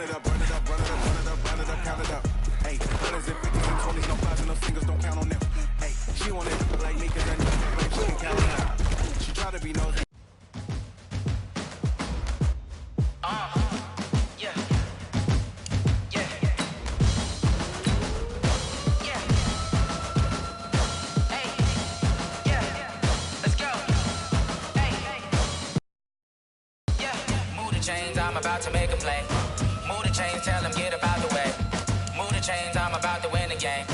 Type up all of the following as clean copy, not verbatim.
it up, run it up, run it up, run it up, run it up, count it up. Hey, 100s and 50s and 20s, no fives and no singles, don't count on them. Hey, she wanted to like me cause I know she can count it up. She try to be nosy. Chains, I'm about to make a play. Move the chains, tell them get up out the way. Move the chains, I'm about to win the game.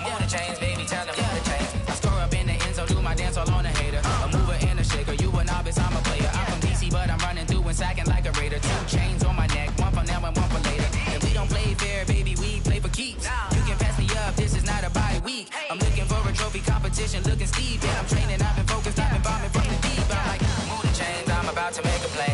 Move the chains, baby, tell them move the chains. I score up in the end zone, do my dance all on a hater. A mover and a shaker, you a novice, I'm a player. I'm from DC, but I'm running through and sacking like a raider. 2 chains on my neck, one for now and one for later. And we don't play fair, baby, we play for keeps. You can pass me up, this is not a bye week. I'm looking for a trophy competition, looking steep. Yeah, I'm training, I've been focused, I've been bombing from the deep. I'm like, move the chains, I'm about to make a play.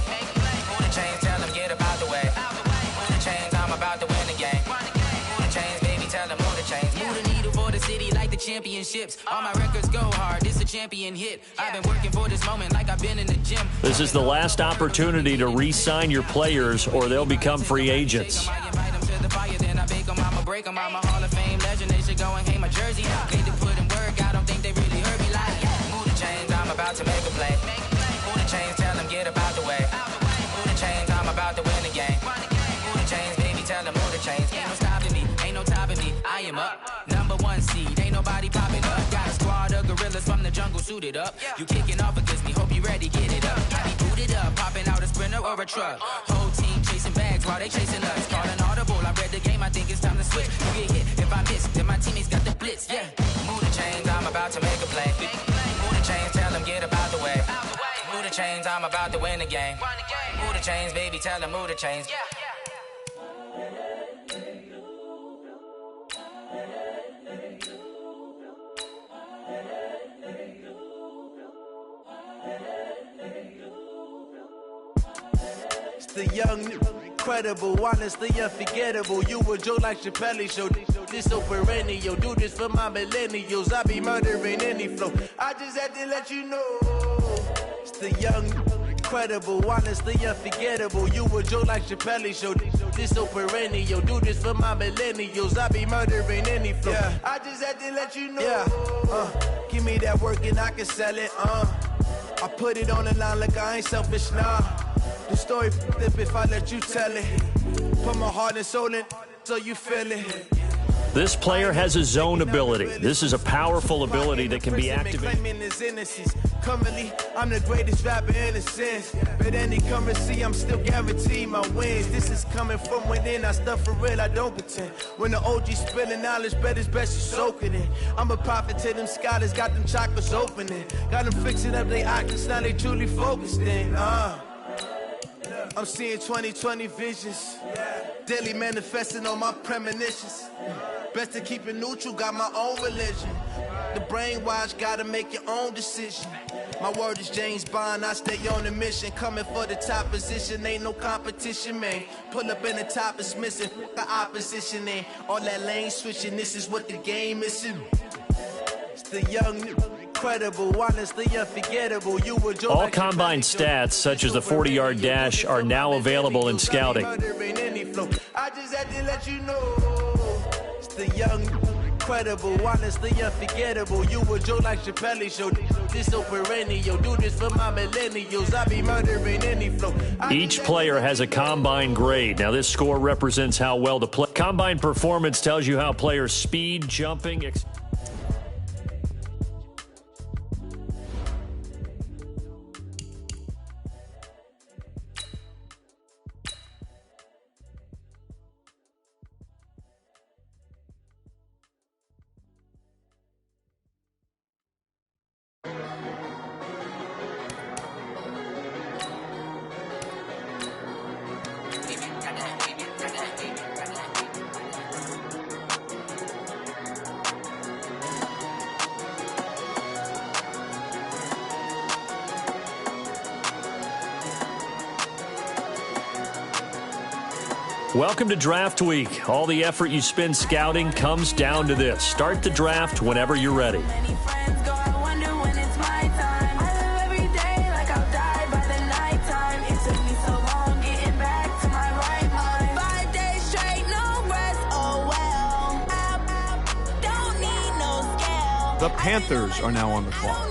Chains, tell them get up out the way. Move the chains, I'm about to win the game. Move the chains, baby, tell them move the chains. Move the needle for the city like the championships. All my records go hard, it's a champion hit. I've been working for this moment like I've been in the gym. This is the last opportunity to re-sign your players or they'll become free agents. I invite them to the fire, then I bake them, I'ma break them. I'm a Hall of Fame legend, they should go and hang my jersey. Need to put in work, I don't think they really heard me like, move the chains, I'm about to make a play. Move the chains, tell them get up out the way. I'm about to win the game. Move the chains, baby, tell them move the chains. Ain't no stopping me, ain't no topping me. I am up, #1 seed, ain't nobody popping up. Got a squad of gorillas from the jungle suited up. You kicking off against me, hope you ready, get it up. I be booted up, popping out a sprinter or a truck. Whole team chasing bags while they chasing us. Calling audible, I read the game, I think it's time to switch. You get hit, if I miss, then my teammates got the blitz, yeah. Move the chains, I'm about to make a play. Move the chains, tell them get up out the way. Move the chains, I'm about to win the game. Move the chains, baby, tell them move the chains. It's the young, incredible, honestly unforgettable. You a Joe like Chappelle show. This so perennial, do this for my millennials. I be murdering any flow. I just had to let you know. It's the young, incredible, honestly unforgettable. You a Joe like Chappelle show. This so perennial, do this for my millennials. I be murdering any flow. Yeah. I just had to let you know. Yeah. Give me that work and I can sell it. I put it on the line like I ain't selfish, nah. The story flip if I let you tell it. Put my heart and soul in so you feel it. This player has a zone ability. This is a powerful ability that can be activated. Currently, I'm the greatest rapper in a sense. But any currency, I'm still guaranteed my wins. This is coming from within. I stuff for real, I don't pretend. When the OG spilling knowledge, bet it's best you soak it in. I'm a prophet to them scholars, got them chakras opening. Got them fixing up their octaves, now they truly focused in. I'm seeing 2020 visions. Daily manifesting on my premonitions. Best to keep it neutral, got my own religion. The brainwash, gotta make your own decision. My word is James Bond, I stay on a mission. Coming for the top position, ain't no competition, man. Pull up in the top, it's missing, the opposition in. All that lane switching, this is what the game is. It's the young, incredible, honestly unforgettable. You were Joe. All combine stats, such as the 40-yard dash, are now available in scouting. I just had to let you know. It's the young, incredible, honestly unforgettable. You a Joe like Chappelle show. This so perennial, do this for my millennials. I be murdering any flow. Each player has a combine grade. Now, this score represents how well the play. Combine performance tells you how players' speed, jumping. Welcome to Draft Week. All the effort you spend scouting comes down to this. Start the draft whenever you're ready. The Panthers are now on the clock.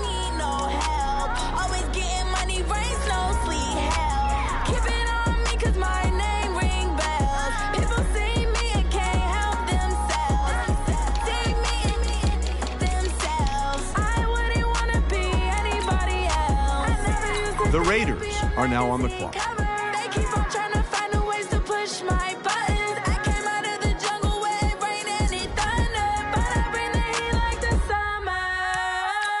The Raiders are now on the clock. They keep on trying to find a ways to push my buttons. I came out of the jungle where it rained and it thunder, but I bring the heat like the summer.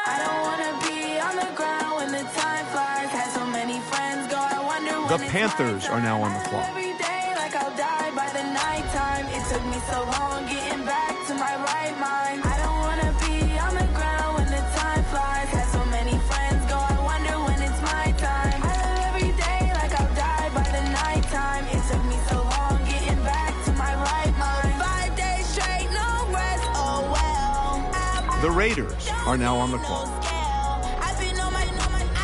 I don't wanna be on the ground when the time flies. Had so many friends go, I wonder when The Panthers are now on the clock. Every day like I'll die by the nighttime. It took me so long getting back to my right mind. I don't wanna be on the ground when the time flies. Had so many friends go, I wonder when it's my time. I live every day like I'll die by the nighttime. It took me so long getting back to my right mind. 5 days straight, no rest, oh well. The Raiders are now on the clock. I've been on my,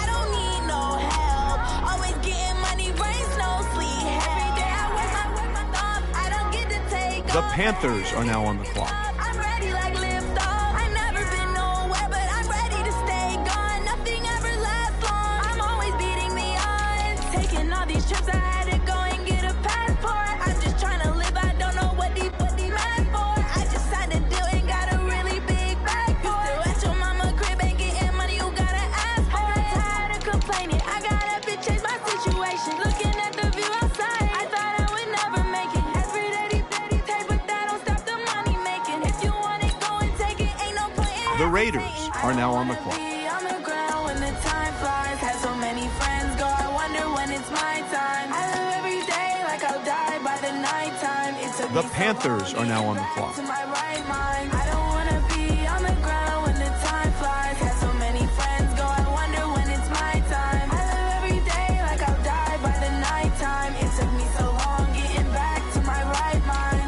I don't need no help. Always getting money, rains, no sleep. Every day I work my thumb, I don't get to take The off. Panthers are now on the clock. I'm ready like lift off. I've never been nowhere, but I'm ready to stay gone. Nothing ever lasts long. I'm always beating the odds. Taking all these trips, I had to go and get a passport. I'm just trying to live, I don't know what the mad for. I just signed a deal and got a really big bag for it. You still at your mama crib and getting money, you gotta ask for it. I'm tired of complaining, I gotta change my situation. Looking at the view outside, I thought I would never make it. Every day, take, but that don't stop the money making. If you want it, go and take it. Ain't no point in The Raiders are now on the clock. on the ground when the time flies. Had so many friends go, I wonder when it's my time. I live every day like I'll die by the nighttime. It took The me so Panthers long are now on the to get clock. to my right mind. I don't wanna be on the ground when the time flies. Had so many friends go, I wonder when it's my time. I live every day like I'll die by the nighttime. It took me so long getting back to my right mind.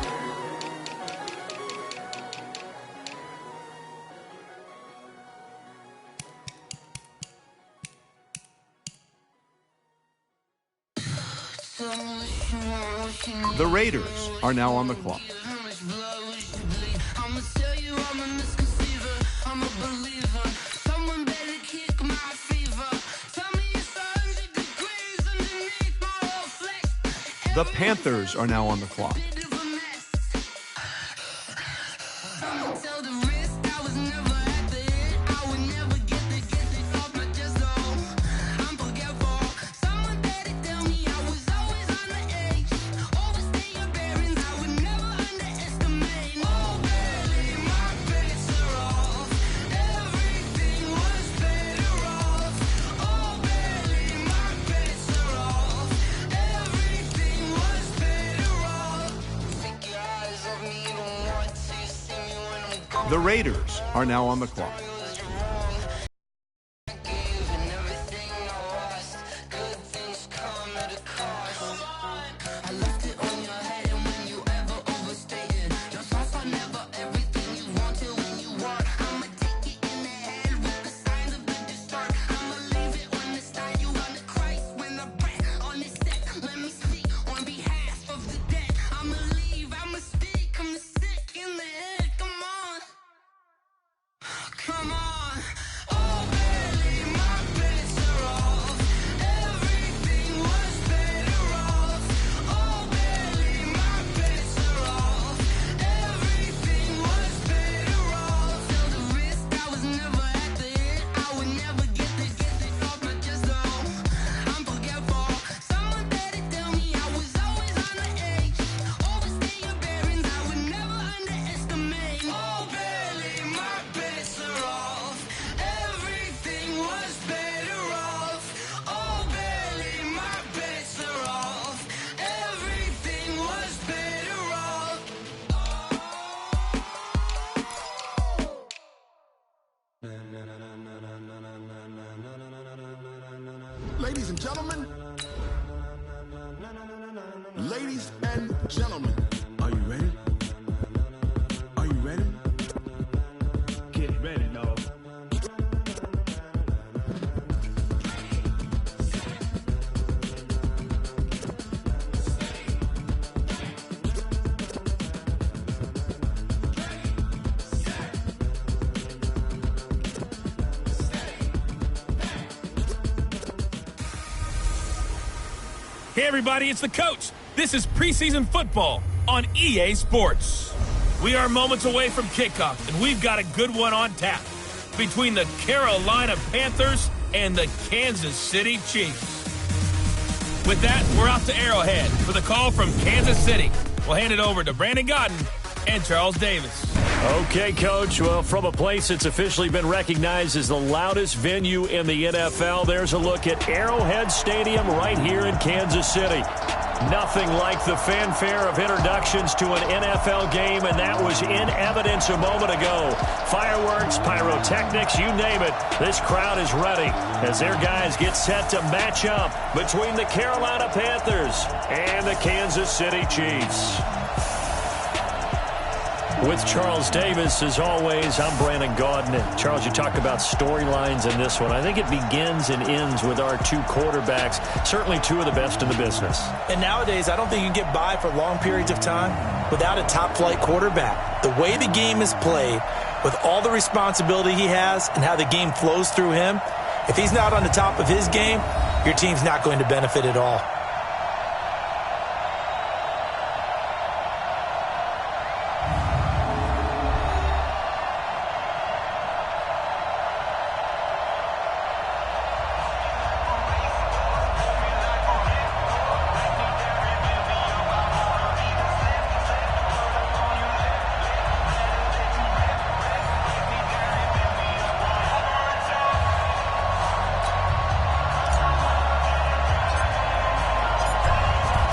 The Raiders are now on the clock. I'ma tell you I'm a misconceiver, I'm a believer. Someone better kick my fever. Tell me it's 100 degrees underneath my whole flesh. The Panthers are now on the clock. Bit of a mess. I'ma tell the risk I was never at the hit. I would never get it off my chest though. I'm forgetful. Someone better tell me I was always on the edge. Overstay your bearings, I would never underestimate. Oh baby, my bets are off. Everything was better off. Oh baby, my bets are off. Everything was better off. Take your eyes off me, you don't want to see me when I'm gone. The Raiders are now on the clock. Come on, oh baby, my bets are off. Everything was better off. Oh baby, my bets are off. Everything was better off. Tell the risk I was never at the hit. I would never get it off my chest though. I'm forgetful. Someone better tell me I was always on the edge. Overstay your bearings, I would never underestimate. Oh baby, my bets are off. Everything was better off. Oh baby, my bets are off. Everything was better off. Ladies and gentlemen, ladies and gentlemen, are you ready? Are you ready? Get ready, dog. Hey everybody, it's the coach. This is preseason football on EA Sports. We are moments away from kickoff, and we've got a good one on tap between the Carolina Panthers and the Kansas City Chiefs. With that, we're out to Arrowhead for the call from Kansas City. We'll hand it over to Brandon Godden and Charles Davis. Okay, Coach. Well, from a place that's officially been recognized as the loudest venue in the NFL, there's a look at Arrowhead Stadium right here in Kansas City. Nothing like the fanfare of introductions to an NFL game, and that was in evidence a moment ago. Fireworks, pyrotechnics, you name it. This crowd is ready as their guys get set to match up between the Carolina Panthers and the Kansas City Chiefs. With Charles Davis, as always, I'm Brandon Gaudin. Charles, you talk about storylines in this one. I think it begins and ends with our two quarterbacks, certainly two of the best in the business. And nowadays, I don't think you can get by for long periods of time without a top-flight quarterback. The way the game is played, with all the responsibility he has and how the game flows through him, if he's not on the top of his game, your team's not going to benefit at all.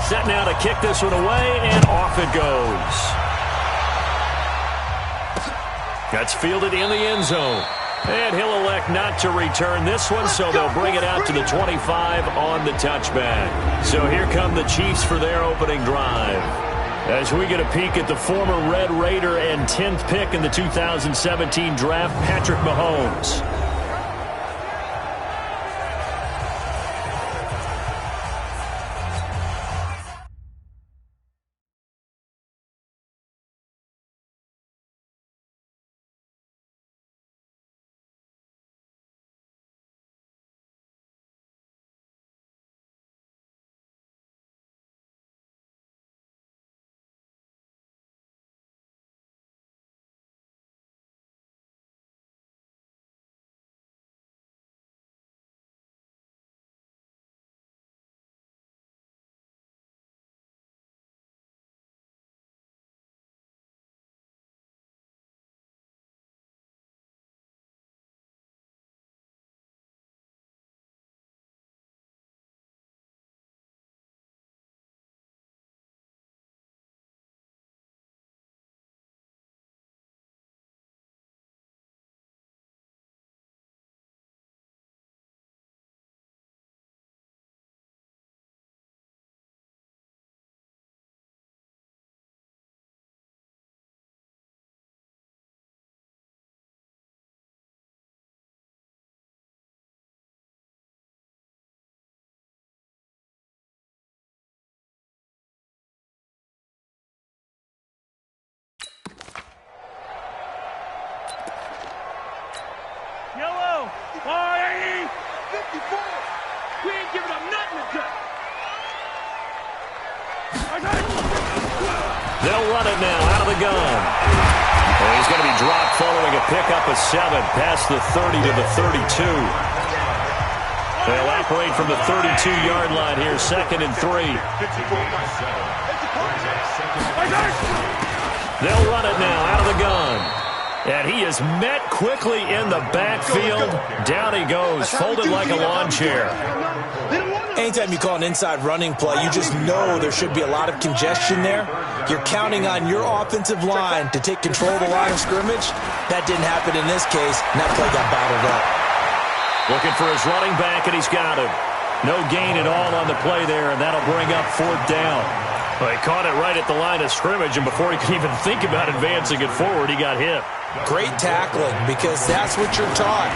Set now to kick this one away, and off it goes. That's fielded in the end zone. And he'll elect not to return this one, so they'll bring it out to the 25 on the touchback. So here come the Chiefs for their opening drive. As we get a peek at the former Red Raider and 10th pick in the 2017 draft, Patrick Mahomes. Yellow, 480, 54. We ain't giving up nothing to cut. They'll run it now out of the gun. And he's going to be dropped following a pickup of 7 past the 30 to the 32. They'll operate from the 32-yard line here, 2nd and 3. They'll run it now out of the gun. And he is met quickly in the backfield. Down he goes, folded like a lawn chair. Anytime you call an inside running play, you just know there should be a lot of congestion there. You're counting on your offensive line to take control of the line of scrimmage. That didn't happen in this case, and that play got bottled up. Looking for his running back, and he's got him. No gain at all on the play there, and that'll bring up 4th down. Well, he caught it right at the line of scrimmage, and before he could even think about advancing it forward, he got hit. Great tackling, because that's what you're taught.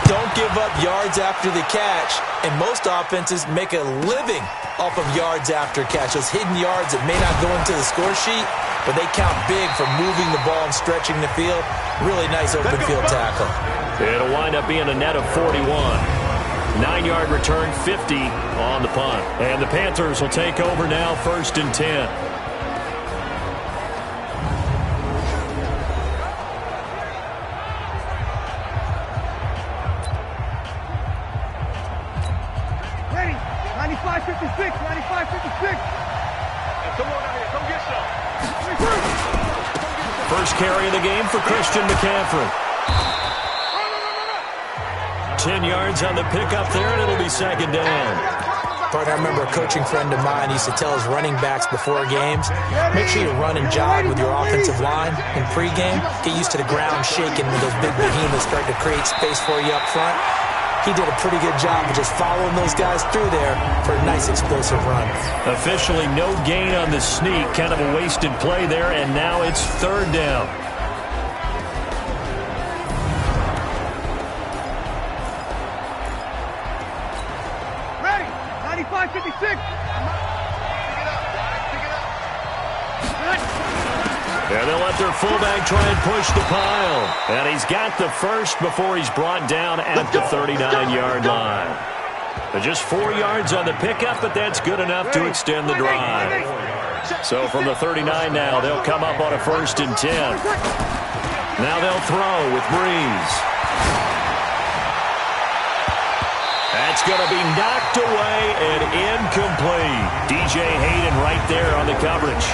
Don't give up yards after the catch, and most offenses make a living off of yards after catch. Those hidden yards that may not go into the score sheet, but they count big for moving the ball and stretching the field. Really nice open field tackle. It'll wind up being a net of 41. 9-yard return, 50 on the punt. And the Panthers will take over now, 1st and 10. Ready. 95-56. 95-56. Come on out here. Come get some. First carry of the game for Christian McCaffrey. 10 yards on the pickup there, and it'll be 2nd down. Partner, I remember a coaching friend of mine used to tell his running backs before games, make sure you run and jog with your offensive line in pregame. Get used to the ground shaking when those big behemoths start to create space for you up front. He did a pretty good job of just following those guys through there for a nice explosive run. Officially no gain on the sneak, kind of a wasted play there, and now it's 3rd down. Ready. 95-56. Yeah, they'll let their fullback try and push the pile. And he's got the first before he's brought down at the 39-yard line. But just 4 yards on the pickup, but that's good enough to extend the drive. So from the 39 now, they'll come up on a 1st and 10. Now they'll throw with Breeze. That's going to be knocked away and incomplete. DJ Hayden right there on the coverage.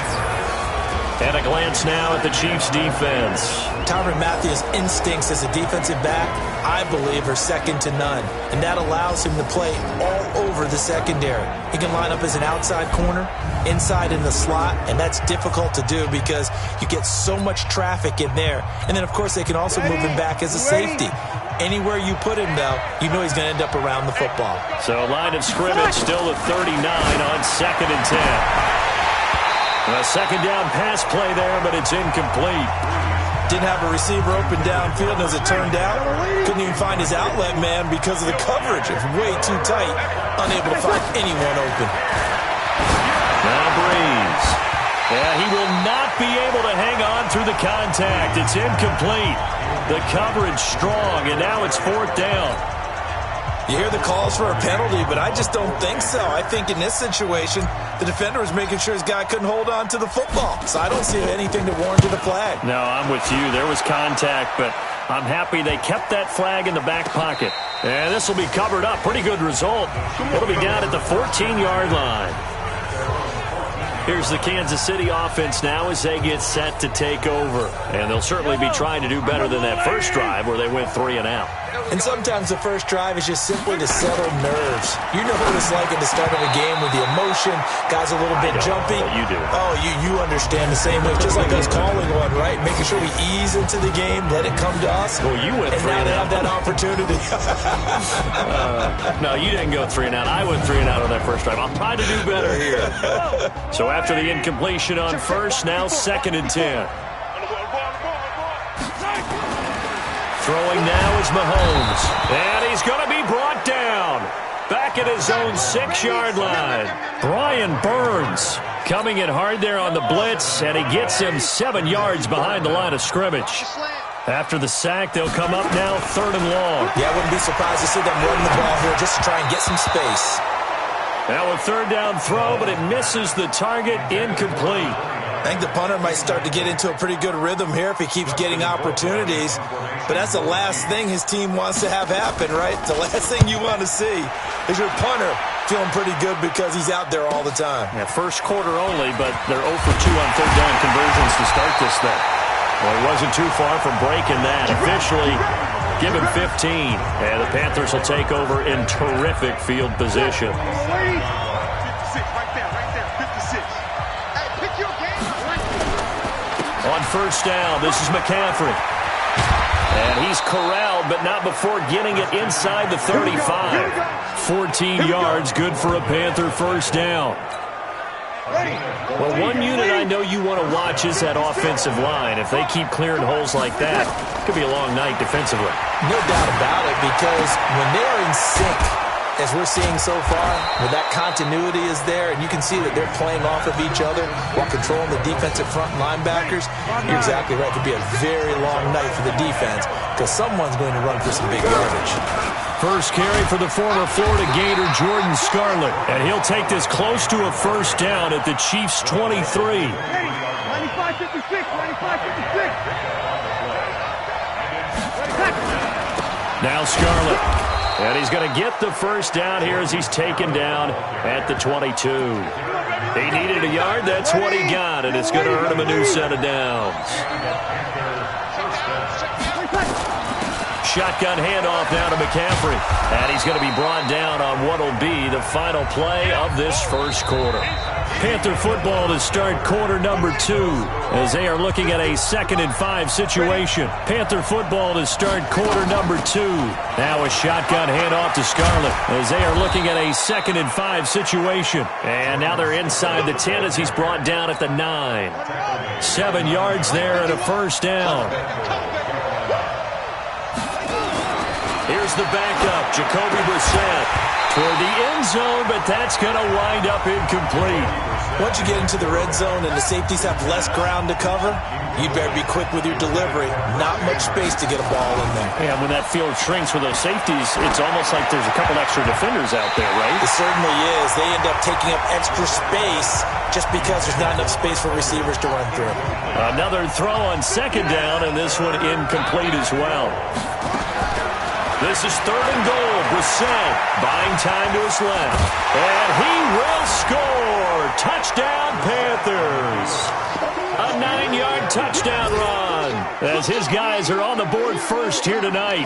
And a glance now at the Chiefs' defense. Tyrann Mathieu's instincts as a defensive back, I believe, are second to none. And that allows him to play all over the secondary. He can line up as an outside corner, inside in the slot, and that's difficult to do because you get so much traffic in there. And then, of course, they can also move him back as a safety. Anywhere you put him, though, you know he's going to end up around the football. So line of scrimmage still at 39 on 2nd and 10. A 2nd down pass play there, but it's incomplete. Didn't have a receiver open downfield, and as it turned out, couldn't even find his outlet man because of the coverage. It's way too tight, unable to find anyone open. Now Breeze. Yeah, he will not be able to hang on through the contact. It's incomplete. The coverage strong, and now it's 4th down. You hear the calls for a penalty, but I just don't think so. I think in this situation, the defender was making sure his guy couldn't hold on to the football. So I don't see anything to warrant a flag. No, I'm with you. There was contact, but I'm happy they kept that flag in the back pocket. And this will be covered up. Pretty good result. It'll be down at the 14-yard line. Here's the Kansas City offense now as they get set to take over. And they'll certainly be trying to do better than that first drive where they went 3 and out. And sometimes the first drive is just simply to settle nerves. You know what it's like at the start of a game with the emotion. Guys a little bit jumpy. You do. Oh, you understand the same way. Just like us calling one, right? Making sure we ease into the game, let it come to us. Well, you went 3 and out. And now they have that opportunity. No, you didn't go 3 and out. I went 3 and out on that first drive. I'll try to do better here. So after the incompletion on first, now 2nd and 10. Throwing now is Mahomes. And he's going to be brought down. Back at his own 6-yard line. Brian Burns coming in hard there on the blitz, and he gets him 7 yards behind the line of scrimmage. After the sack, they'll come up now 3rd and long. Yeah, I wouldn't be surprised to see them run the ball here just to try and get some space. Now a 3rd down throw, but it misses the target, incomplete. I think the punter might start to get into a pretty good rhythm here if he keeps getting opportunities. But that's the last thing his team wants to have happen, right? The last thing you want to see is your punter feeling pretty good because he's out there all the time. Yeah, first quarter only, but they're 0 for 2 on 3rd down conversions to start this thing. Well, he wasn't too far from breaking that. Officially give him 15. And the Panthers will take over in terrific field position. On first down, this is McCaffrey. And he's corralled, but not before getting it inside the 35. 14 yards, good for a Panther first down. Well, one unit I know you want to watch is that offensive line. If they keep clearing holes like that, it could be a long night defensively. No doubt about it, because when they're in sync, as we're seeing so far, where that continuity is there, and you can see that they're playing off of each other while controlling the defensive front linebackers, you're exactly right. It could be a very long night for the defense because someone's going to run for some big yardage. First carry for the former Florida Gator, Jordan Scarlett. And he'll take this close to a first down at the Chiefs' 23. 95-56, 95-56. Now Scarlett. And he's going to get the first down here as he's taken down at the 22. He needed a yard. That's what he got, and it's going to earn him a new set of downs. Shotgun handoff now to McCaffrey. And he's going to be brought down on what will be the final play of this first quarter. Panther football to start quarter number 2 as they are looking at a 2nd and 5 situation. Panther football to start quarter number 2. Now a shotgun handoff to Scarlett as they are looking at a 2nd and 5 situation. And now they're inside the 10 as he's brought down at the 9. 7 yards there and a first down. Here's the backup, Jacoby Brissett, toward the end zone, but that's going to wind up incomplete. Once you get into the red zone and the safeties have less ground to cover, you better be quick with your delivery. Not much space to get a ball in there. Yeah, when that field shrinks for those safeties, it's almost like there's a couple extra defenders out there, right? It certainly is. They end up taking up extra space just because there's not enough space for receivers to run through. Another throw on 2nd down, and this one incomplete as well. This is 3rd and goal. Brissett buying time to his left. And he will score. Touchdown, Panthers. A 9-yard touchdown run as his guys are on the board first here tonight.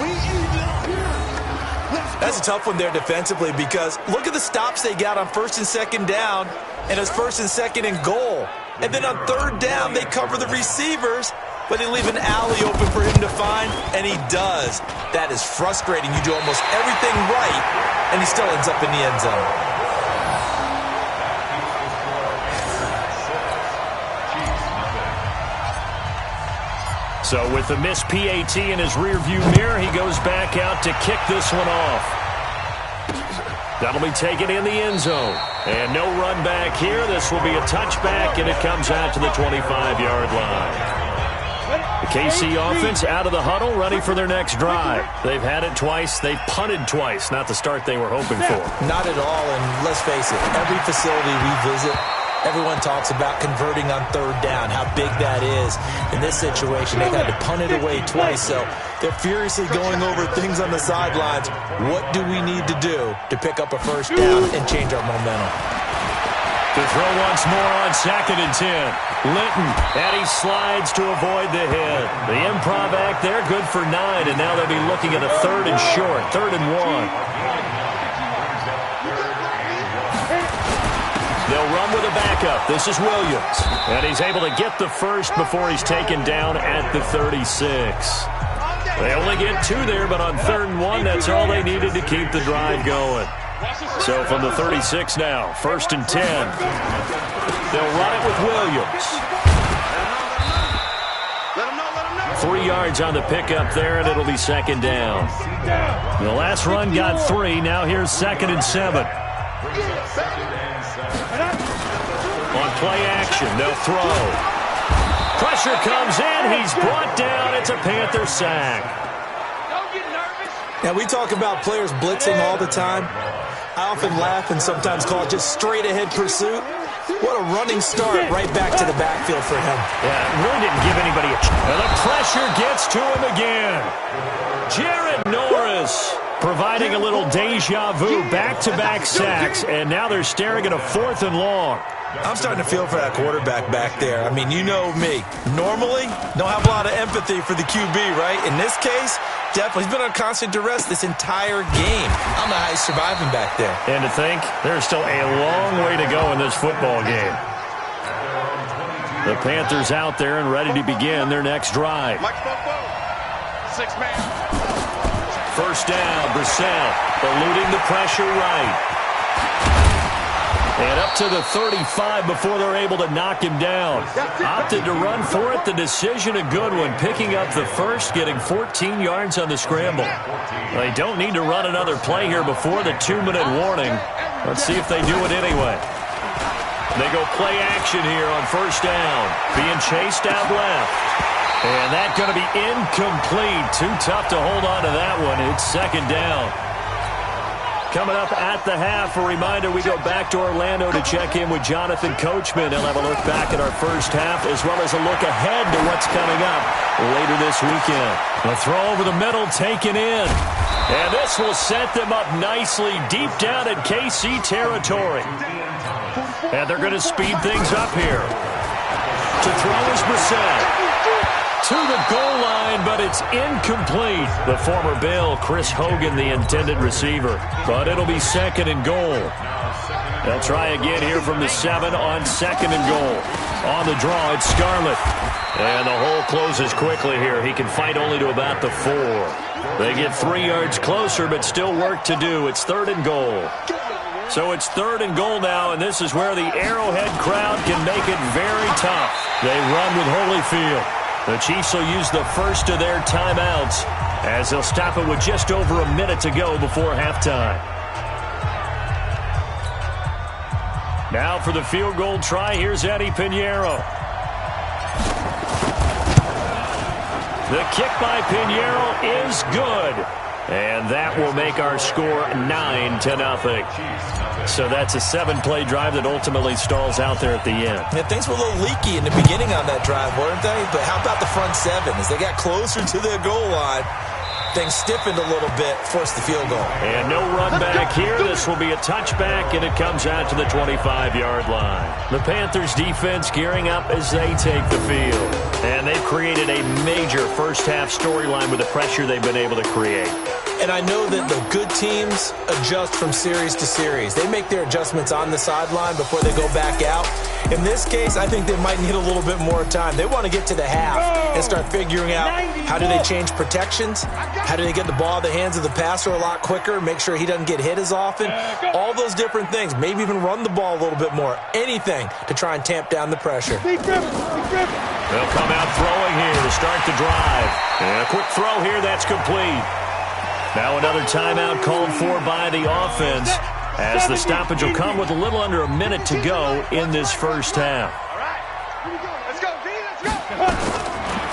That's a tough one there defensively because look at the stops they got on 1st and 2nd down, and it's 1st and 2nd and goal. And then on 3rd down, they cover the receivers, but they leave an alley open for him to find, and he does. That is frustrating. You do almost everything right, and he still ends up in the end zone. So with the missed PAT in his rearview mirror, he goes back out to kick this one off. That'll be taken in the end zone. And no run back here. This will be a touchback, and it comes out to the 25-yard line. The KC offense out of the huddle, ready for their next drive. They've had it twice. They've punted twice. Not the start they were hoping for. Not at all, and let's face it, every facility we visit, everyone talks about converting on 3rd down, how big that is. In this situation, they've had to punt it away twice, so they're furiously going over things on the sidelines. What do we need to do to pick up a first down and change our momentum? To throw once more on 2nd and 10. Linton, and he slides to avoid the hit. The improv act there, good for 9, and now they'll be looking at a 3rd and short, 3rd and 1. They'll run with a backup. This is Williams, and he's able to get the first before he's taken down at the 36. They only get 2 there, but on 3rd and 1, that's all they needed to keep the drive going. So from the 36 now, 1st and 10. They'll run it with Williams. 3 yards on the pickup there, and it'll be 2nd down. The last run got 3. Now here's 2nd and 7. On play action, they'll throw. Pressure comes in. He's brought down. It's a Panther sack. Now, we talk about players blitzing all the time. I often laugh and sometimes call it just straight-ahead pursuit. What a running start right back to the backfield for him. Yeah, it really didn't give anybody a chance. And the pressure gets to him again. Jared Norris providing a little deja vu, back-to-back sacks, and now they're staring at a 4th and long. I'm starting to feel for that quarterback back there. I mean, you know me. Normally, don't have a lot of empathy for the QB, right? In this case, definitely. He's been on constant duress this entire game. I don't know how he's surviving back there. And to think, there's still a long way to go in this football game. The Panthers out there and ready to begin their next drive. 6-man. First down, Brissett eluding the pressure right. And up to the 35 before they're able to knock him down. Opted to run for it. The decision a good one. Picking up the first, getting 14 yards on the scramble. They don't need to run another play here before the 2-minute warning. Let's see if they do it anyway. They go play action here on first down. Being chased out left. And that's going to be incomplete. Too tough to hold on to that one. It's 2nd down. Coming up at the half, a reminder, we go back to Orlando to check in with Jonathan Coachman. He'll have a look back at our first half as well as a look ahead to what's coming up later this weekend. The throw over the middle taken in. And this will set them up nicely deep down in KC territory. And they're going to speed things up here. To throw is Brissett. To the goal line, but it's incomplete. The former Bill, Chris Hogan, the intended receiver. But it'll be second and goal. They'll try again here from the 7 on second and goal. On the draw, it's Scarlett. And the hole closes quickly here. He can fight only to about the 4. They get 3 yards closer, but still work to do. It's third and goal. So it's third and goal now, and this is where the Arrowhead crowd can make it very tough. They run with Holyfield. The Chiefs will use the first of their timeouts as they'll stop it with just over a minute to go before halftime. Now for the field goal try, here's Eddie Pinheiro. The kick by Pinheiro is good. And that will make our score 9-0. So that's a 7-play drive that ultimately stalls out there at the end. Yeah, things were a little leaky in the beginning on that drive, weren't they? But how about the front 7? As they got closer to their goal line, things stiffened a little bit, forced the field goal. And no run back here. This will be a touchback, and it comes out to the 25-yard line. The Panthers defense gearing up as they take the field. And they've created a major first-half storyline with the pressure they've been able to create. And I know that the good teams adjust from series to series. They make their adjustments on the sideline before they go back out. In this case, I think they might need a little bit more time. They want to get to the half and start figuring out how do they change protections, how do they get the ball in the hands of the passer a lot quicker, make sure he doesn't get hit as often, all those different things. Maybe even run the ball a little bit more. Anything to try and tamp down the pressure. They'll come out throwing here to start the drive. And a quick throw here, that's complete. Now another timeout called for by the offense as the stoppage will come with a little under a minute to go in this first half.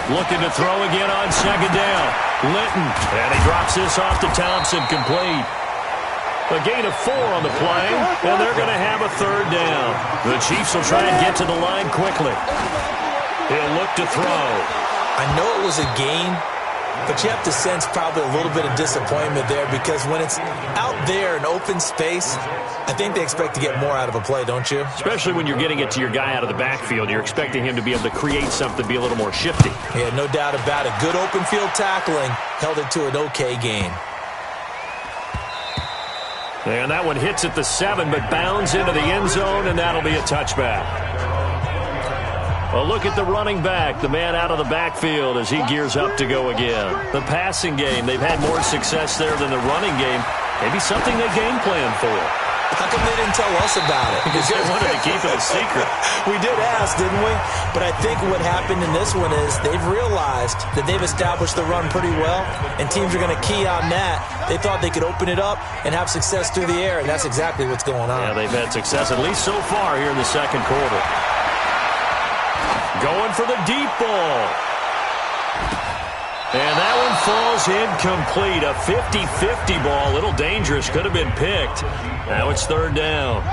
Looking to throw again on second down. Linton, and he drops this off to Thompson, complete. A gain of 4 on the play, and they're going to have a third down. The Chiefs will try and get to the line quickly. He'll look to throw. I know it was a gain, but you have to sense probably a little bit of disappointment there because when it's out there in open space, I think they expect to get more out of a play, don't you? Especially when you're getting it to your guy out of the backfield. You're expecting him to be able to create something, be a little more shifty. Yeah, no doubt about it. Good open field tackling held it to an okay gain. And that one hits at the 7, but bounds into the end zone, and that'll be a touchback. A look at the running back, the man out of the backfield as he gears up to go again. The passing game, they've had more success there than the running game. Maybe something they game plan for. How come they didn't tell us about it? Because they wanted to keep it a secret. We did ask, didn't we? But I think what happened in this one is they've realized that they've established the run pretty well, and teams are going to key on that. They thought they could open it up and have success through the air, and that's exactly what's going on. Yeah, they've had success, at least so far here in the second quarter. Going for the deep ball. And that one falls incomplete. A 50-50 ball. A little dangerous. Could have been picked. Now it's third down.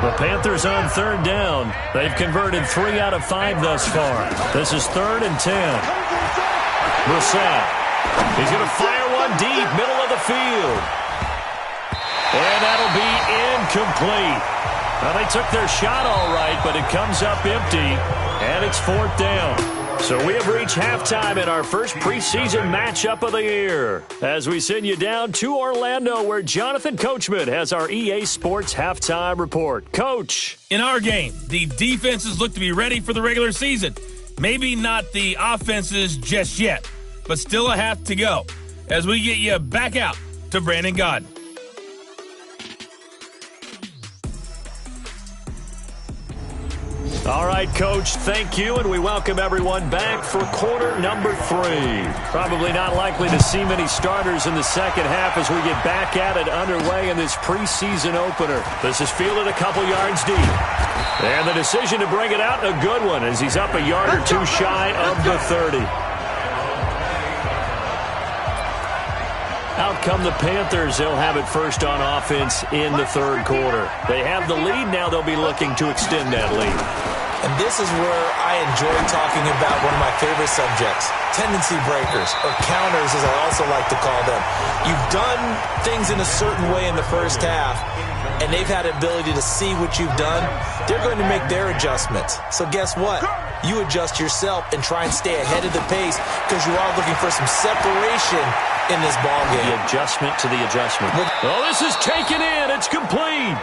The Panthers on third down. They've converted 3 out of 5 thus far. This is 3rd and 10. Brissett. He's going to fire one deep, middle of the field. And that'll be incomplete. Well, they took their shot all right, but it comes up empty, and it's 4th down. So we have reached halftime in our first preseason matchup of the year as we send you down to Orlando where Jonathan Coachman has our EA Sports halftime report. Coach. In our game, the defenses look to be ready for the regular season. Maybe not the offenses just yet, but still a half to go as we get you back out to Brandon Gaudin. All right, Coach, thank you, and we welcome everyone back for quarter number 3. Probably not likely to see many starters in the second half as we get back at it underway in this preseason opener. This is fielded a couple yards deep. And the decision to bring it out, a good one, as he's up a yard or 2 shy of the 30. Out come the Panthers. They'll have it first on offense in the third quarter. They have the lead. Now they'll be looking to extend that lead. And this is where I enjoy talking about one of my favorite subjects, tendency breakers, or counters as I also like to call them. You've done things in a certain way in the first half, and they've had the ability to see what you've done. They're going to make their adjustments. So guess what? You adjust yourself and try and stay ahead of the pace because you are looking for some separation in this ballgame. The adjustment to the adjustment. Oh, this is taken in. It's complete.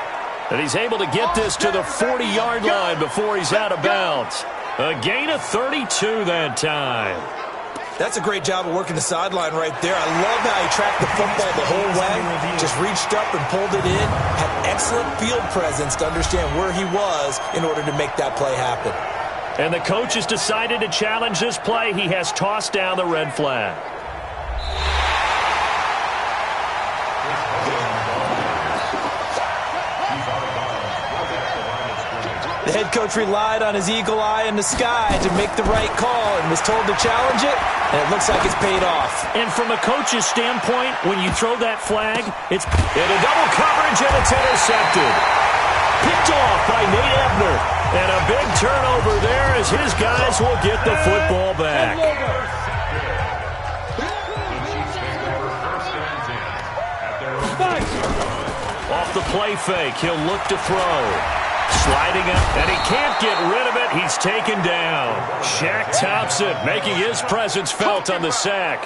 And he's able to get this to the 40-yard line before he's out of bounds. A gain of 32 that time. That's a great job of working the sideline right there. I love how he tracked the football the whole way. Just reached up and pulled it in. Had excellent field presence to understand where he was in order to make that play happen. And the coach has decided to challenge this play. He has tossed down the red flag. The head coach relied on his eagle eye in the sky to make the right call and was told to challenge it, and it looks like it's paid off. And from a coach's standpoint, when you throw that flag, it's in a double coverage, and it's intercepted. Picked off by Nate Ebner. And a big turnover there as his guys will get the football back. Off the play fake, he'll look to throw. Sliding up, and he can't get rid of it. He's taken down. Shaq Thompson making his presence felt on the sack.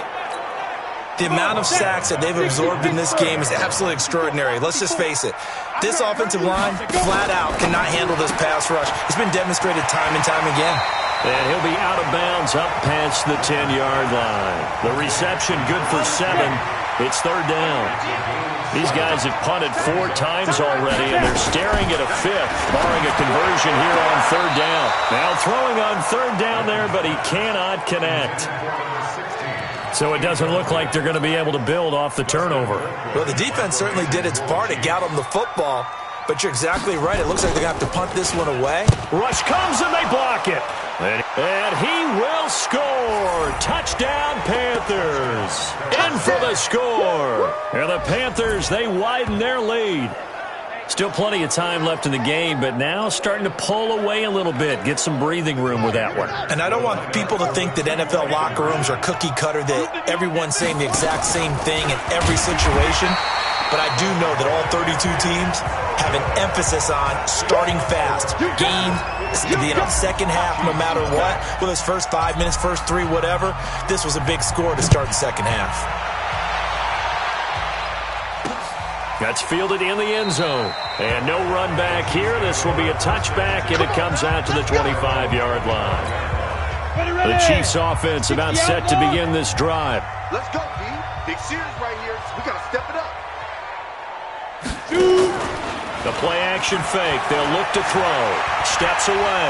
The amount of sacks that they've absorbed in this game is absolutely extraordinary. Let's just face it. This offensive line, flat out, cannot handle this pass rush. It's been demonstrated time and time again. And he'll be out of bounds up past the 10-yard line. The reception good for 7. It's third down. These guys have punted 4 times already, and they're staring at a 5th, barring a conversion here on third down. Now throwing on third down there, but he cannot connect. So it doesn't look like they're going to be able to build off the turnover. Well, the defense certainly did its part to get them the football, but you're exactly right. It looks like they're going to have to punt this one away. Rush comes, and they block it. And he will score. Touchdown, Panthers. In for the score. And the Panthers, they widen their lead. Still plenty of time left in the game, but now starting to pull away a little bit. Get some breathing room with that one. And I don't want people to think that NFL locker rooms are cookie cutter, that everyone's saying the exact same thing in every situation. But I do know that all 32 teams have an emphasis on starting fast. Game, second half, no matter what. Whether it's first 5 minutes, first 3, whatever. This was a big score to start the second half. That's fielded in the end zone. And no run back here. This will be a touchback, and it comes out to the 25-yard line. The Chiefs offense about set to begin this drive. Let's go, D. Big series right here. We got to step it up. The play-action fake. They'll look to throw. Steps away.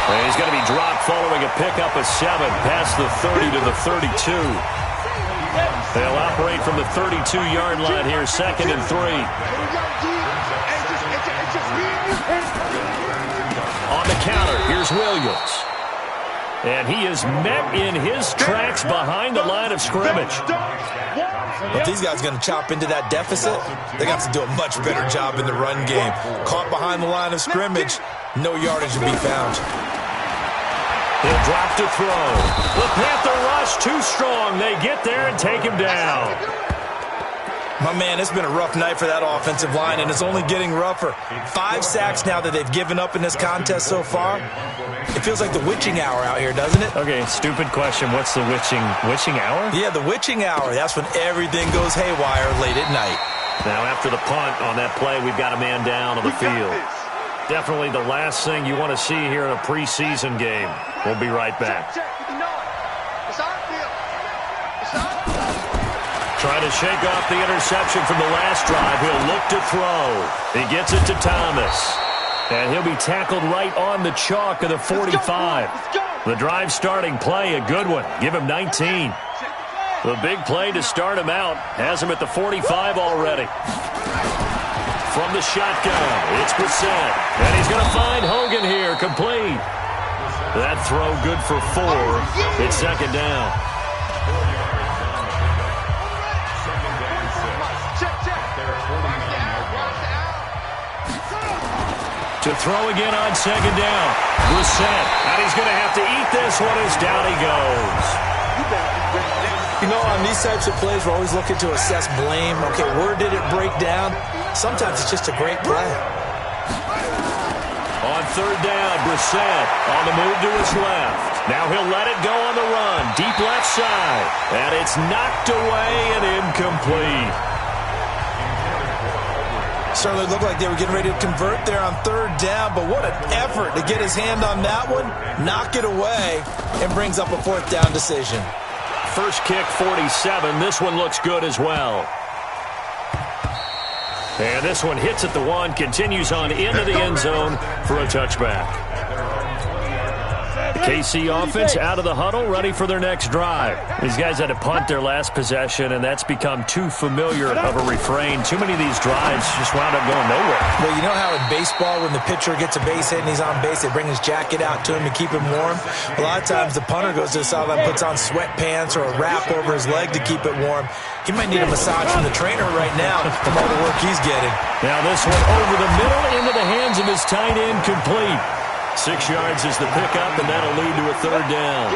And he's going to be dropped following a pickup of 7 past the 30 to the 32. They'll operate from the 32-yard line here, 2nd and 3. On the counter, here's Williams. And he is met in his tracks behind the line of scrimmage. If these guys are going to chop into that deficit, they're going to have to do a much better job in the run game. Caught behind the line of scrimmage, no yardage to be found. He'll drop to throw. The Panther rush too strong. They get there and take him down. My man, it's been a rough night for that offensive line, and it's only getting rougher. 5 sacks now that they've given up in this contest so far. It feels like the witching hour out here, doesn't it? Okay, stupid question. What's the witching hour? Yeah, the witching hour. That's when everything goes haywire late at night. Now, after the punt on that play, we've got a man down on the field. Definitely the last thing you want to see here in a preseason game. We'll be right back. Trying to shake off the interception from the last drive. He'll look to throw. He gets it to Thomas. And he'll be tackled right on the chalk of the 45. The drive starting play, a good one. Give him 19. The big play to start him out. Has him at the 45 already. From the shotgun, it's Brissett. And he's going to find Hogan here, complete. That throw good for 4. It's 2nd down. To throw again on second down. Brissett, and he's going to have to eat this one as down he goes. You know, on these types of plays, we're always looking to assess blame. Okay, where did it break down? Sometimes it's just a great play. On third down, Brissett on the move to his left. Now he'll let it go on the run. Deep left side. And it's knocked away and incomplete. Certainly looked like they were getting ready to convert there on third down, but what an effort to get his hand on that one, knock it away, and brings up a fourth down decision. First kick, 47. This one looks good as well. And this one hits at the 1, continues on into the end zone for a touchback. The KC offense out of the huddle, ready for their next drive. These guys had to punt their last possession, and that's become too familiar of a refrain. Too many of these drives just wound up going nowhere. Well, you know how in baseball, when the pitcher gets a base hit and he's on base, they bring his jacket out to him to keep him warm? A lot of times the punter goes to the sideline, puts on sweatpants or a wrap over his leg to keep it warm. He might need a massage from the trainer right now from all the work he's getting. Now this one over the middle into the hands of his tight end, complete. 6 yards is the pickup, and that'll lead to a third down.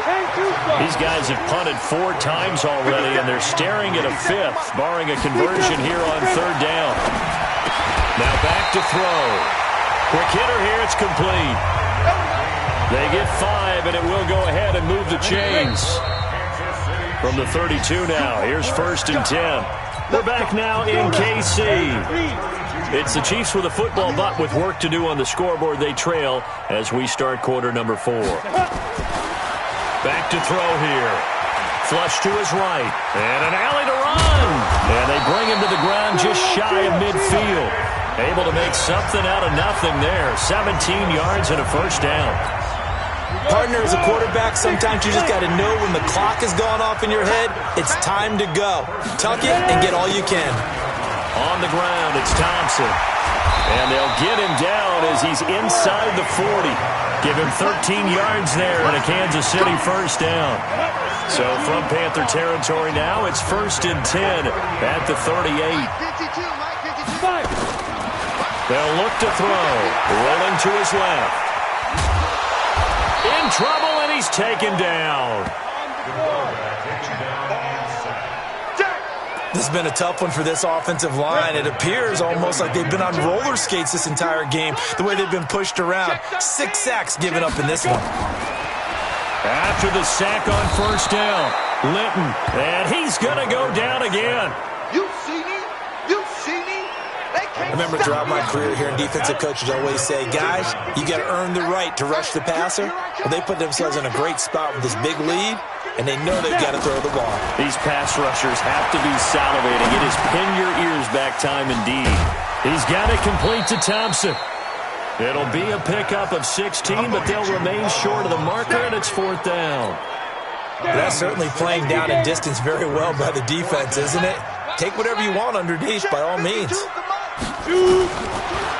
These guys have punted 4 times already, and they're staring at a 5th, barring a conversion here on third down. Now back to throw. Quick hitter here, it's complete. They get 5, and it will go ahead and move the chains. From the 32 now, here's 1st and 10. We're back now in KC. It's the Chiefs with a football, but with work to do on the scoreboard, they trail as we start quarter number 4. Back to throw here. Flush to his right. And an alley to run. And they bring him to the ground just shy of midfield. Able to make something out of nothing there. 17 yards and a first down. Partner, as a quarterback, sometimes you just got to know when the clock has gone off in your head, it's time to go. Tuck it and get all you can. On the ground, it's Thompson. And they'll get him down as he's inside the 40. Give him 13 yards there and a Kansas City first down. So from Panther territory now, it's 1st and 10 at the 38. They'll look to throw. Rolling to his left. In trouble, and he's taken down. This has been a tough one for this offensive line. It appears almost like they've been on roller skates this entire game, the way they've been pushed around. 6 sacks given up in this one. After the sack on first down, Linton, and he's going to go down again. You see me? You see me? I remember throughout my career here in defensive coaches always say, guys, you got to earn the right to rush the passer. Well, they put themselves in a great spot with this big lead, and they know they've got to throw the ball. These pass rushers have to be salivating. It is pin your ears back time indeed. He's got it complete to Thompson. It'll be a pickup of 16, but they'll remain short of the marker, and it's 4th down. That's certainly playing down in distance very well by the defense, isn't it? Take whatever you want underneath, by all means.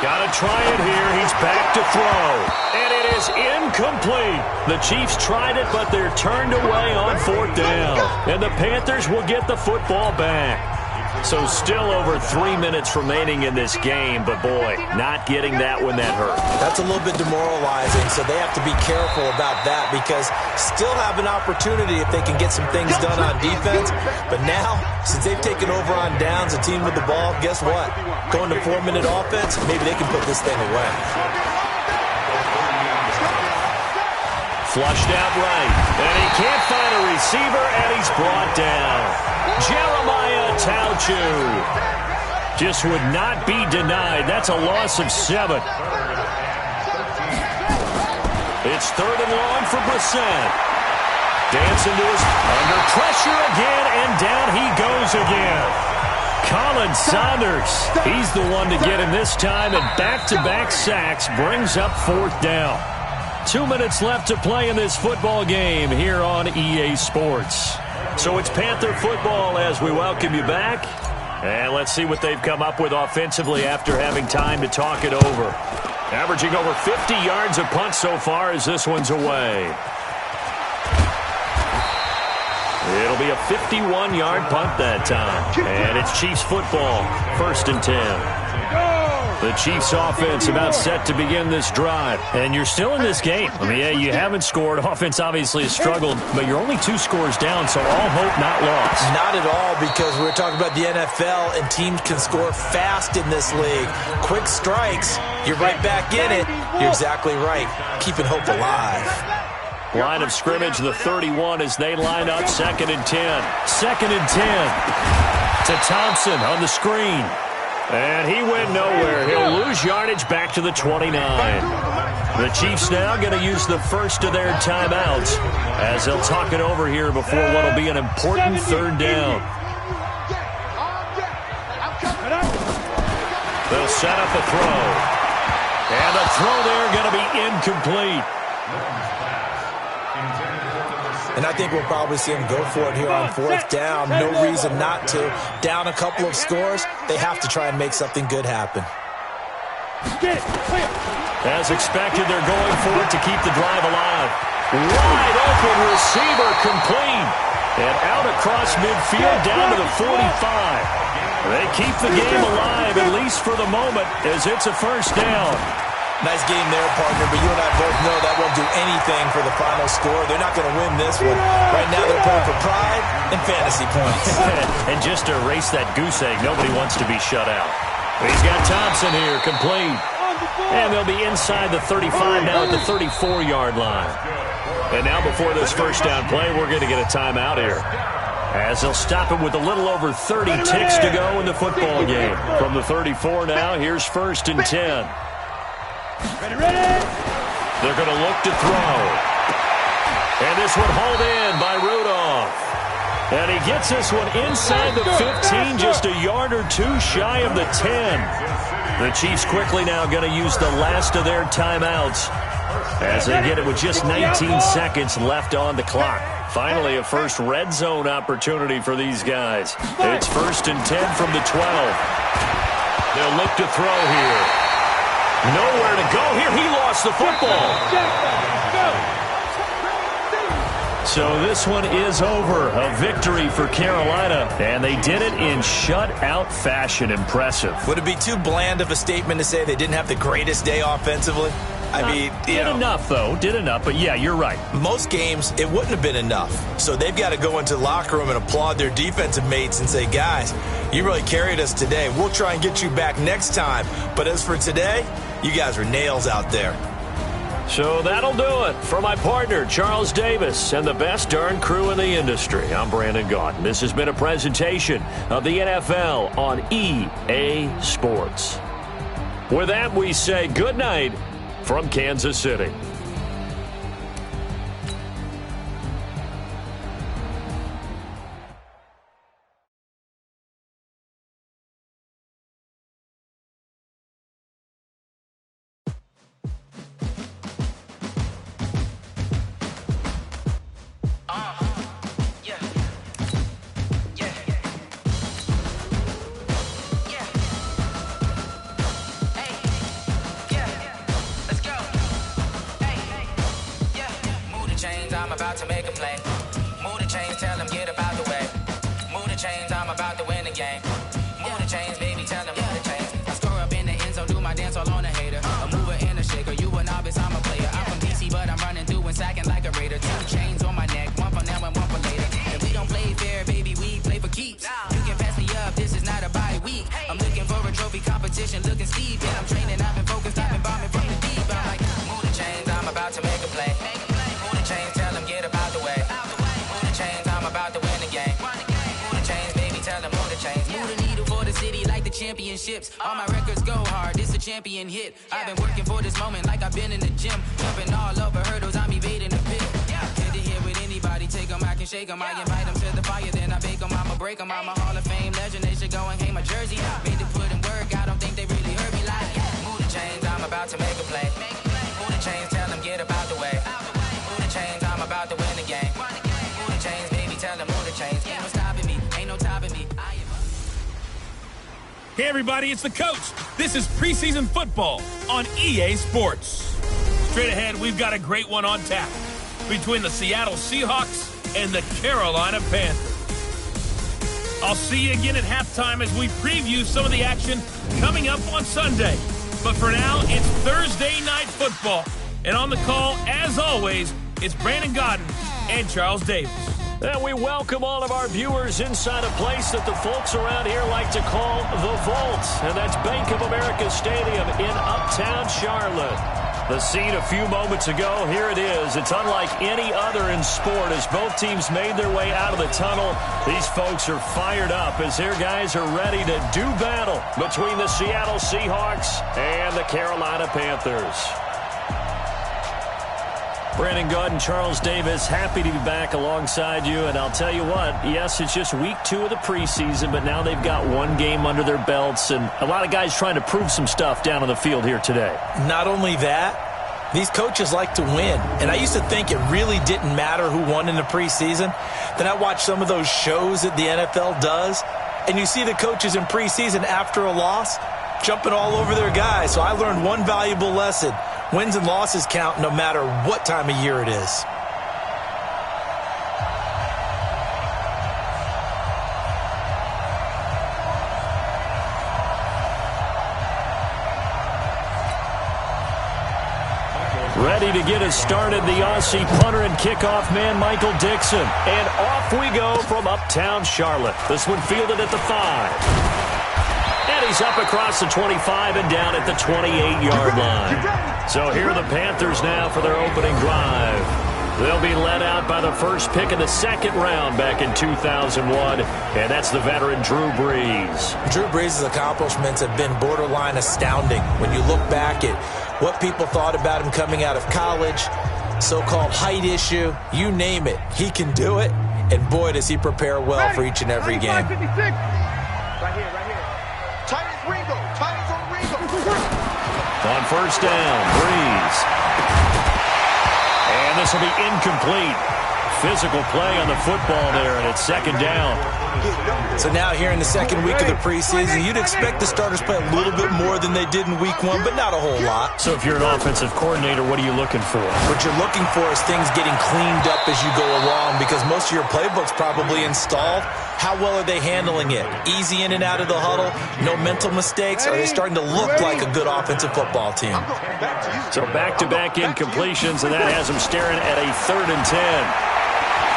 Got to try it here. He's back to throw. And it is incomplete. The Chiefs tried it, but they're turned away on 4th down. And the Panthers will get the football back. So still over 3 minutes remaining in this game, but boy, not getting that when that hurt. That's a little bit demoralizing, so they have to be careful about that because still have an opportunity if they can get some things done on defense. But now, since they've taken over on downs, a team with the ball, guess what? Going to 4-minute offense, maybe they can put this thing away. Flushed out right, and he can't find a receiver, and he's brought down. Jeremiah Tauchu just would not be denied. That's a loss of 7. It's 3rd and long for Brissett. Dancing to his under pressure again, and down he goes again. Colin Saunders, he's the one to get him this time, and back-to-back sacks brings up 4th down. 2 minutes left to play in this football game here on EA Sports. So it's Panther football as we welcome you back. And let's see what they've come up with offensively after having time to talk it over. Averaging over 50 yards a punt so far as this one's away. It'll be a 51-yard punt that time. And it's Chiefs football, 1st and 10. The Chiefs offense about set to begin this drive. And you're still in this game. I mean, yeah, you haven't scored. Offense obviously has struggled, but you're only 2 scores down, so all hope not lost. Not at all, because we're talking about the NFL, and teams can score fast in this league. Quick strikes, you're right back in it. You're exactly right. Keeping hope alive. Line of scrimmage, the 31 as they line up. 2nd and 10. 2nd and 10 to Thompson on the screen. And he went nowhere. He'll lose yardage back to the 29. The Chiefs now going to use the first of their timeouts as they'll talk it over here before what will be an important 3rd down. They'll set up a throw. And the throw there going to be incomplete. And I think we'll probably see him go for it here on 4th down. No reason not to. Down a couple of scores, they have to try and make something good happen. As expected, they're going for it to keep the drive alive. Wide open receiver complete. And out across midfield down to the 45. They keep the game alive, at least for the moment, as it's a 1st down. Nice game there, partner, but you and I both know that won't do anything for the final score. They're not going to win this one. Right now they're playing for pride and fantasy points. And just to erase that goose egg, nobody wants to be shut out. He's got Thompson here, complete. And they'll be inside the 35 now at the 34-yard line. And now before this 1st down play, we're going to get a timeout here, as they'll stop it with a little over 30 ticks to go in the football game. From the 34 now, here's 1st and 10. They're going to look to throw. And this one hauled in by Rudolph. And he gets this one inside the 15, just a yard or 2 shy of the 10. The Chiefs quickly now going to use the last of their timeouts as they get it with just 19 seconds left on the clock. Finally, a first red zone opportunity for these guys. It's 1st and 10 from the 12. They'll look to throw here. Nowhere to go here. He lost the football. So this one is over. A victory for Carolina. And they did it in shutout fashion. Impressive. Would it be too bland of a statement to say they didn't have the greatest day offensively? I mean, did enough, though. Did enough. But, yeah, you're right. Most games, it wouldn't have been enough. So they've got to go into the locker room and applaud their defensive mates and say, guys, you really carried us today. We'll try and get you back next time. But as for today, you guys are nails out there. So that'll do it. For my partner, Charles Davis, and the best darn crew in the industry, I'm Brandon Gaudin. This has been a presentation of the NFL on EA Sports. With that, we say good night from Kansas City. To make a play. Move the chains, tell them get up out the way. Move the chains, I'm about to win the game. Move the chains, baby, tell them move the chains. I score up in the end zone, do my dance all on a hater. A mover and a shaker, you a novice, I'm a player. I'm from DC, but I'm running through and sacking like a raider. 2 chains on my neck, one for now and one for later. If we don't play fair, baby, we play for keeps. You can pass me up, this is not a bye week. I'm looking for a trophy competition, looking steep. And I'm training, I've been focused, I've been bombing from the deep. I'm like, move the chains, I'm about to make a play. Move the chains, tell them get up out the way. Move the chains, I'm about to win the game. Move the chains, baby, tell them move the chains. Move the needle for the city like the championships. All my records go hard, this a champion hit. I've been working for this moment like I've been in the gym. Jumping all over hurdles, I'm evading the pit. Head to head with anybody, take them, I can shake them. I invite them to the fire, then I bake them, I'ma break them. I'm a Hall of Fame legend, they should go and hang my jersey. Made to put in work, I don't think they really heard me like. Move the chains, I'm about to make a play. Move the chains, tell them get up out the way. Move the chains, I'm about to win the game. Move the chains, baby, tell them move the chains. Ain't no stopping me, ain't no topping me. Hey, everybody, it's the coach. This is preseason football on EA Sports. Straight ahead, we've got a great one on tap between the Seattle Seahawks and the Carolina Panthers. I'll see you again at halftime as we preview some of the action coming up on Sunday. But for now, it's Thursday Night Football. And on the call, as always, it's Brandon Godden and Charles Davis. And we welcome all of our viewers inside a place that the folks around here like to call the Vault. And that's Bank of America Stadium in Uptown Charlotte. The scene a few moments ago, here it is. It's unlike any other in sport as both teams made their way out of the tunnel. These folks are fired up as their guys are ready to do battle between the Seattle Seahawks and the Carolina Panthers. Brandon Godden, Charles Davis, happy to be back alongside you. And I'll tell you what, yes, it's just week 2 of the preseason, but now they've got one game under their belts. And a lot of guys trying to prove some stuff down on the field here today. Not only that, these coaches like to win. And I used to think it really didn't matter who won in the preseason. Then I watched some of those shows that the NFL does, and you see the coaches in preseason after a loss jumping all over their guys. So I learned one valuable lesson. Wins and losses count no matter what time of year it is. Ready to get us started, the Aussie punter and kickoff man, Michael Dixon. And off we go from Uptown Charlotte. This one fielded at the 5. And he's up across the 25 and down at the 28-yard line. So here are the Panthers now for their opening drive. They'll be led out by the first pick of the second round back in 2001, and that's the veteran Drew Brees. Drew Brees' accomplishments have been borderline astounding when you look back at what people thought about him coming out of college, so-called height issue, you name it. He can do it, and boy, does he prepare well for each and every game. Right here. Titans Ringo. Titans on Ringo. On first down, Brees. And this will be incomplete. Physical play on the football there, and it's second down. So now here in the second week of the preseason, you'd expect the starters play a little bit more than they did in week 1, but not a whole lot. So if you're an offensive coordinator, what are you looking for? What you're looking for is things getting cleaned up as you go along, because most of your playbook's probably installed. How well are they handling it? Easy in and out of the huddle? No mental mistakes? Are they starting to look like a good offensive football team? So back-to-back incompletions, and that has him staring at a 3rd and 10.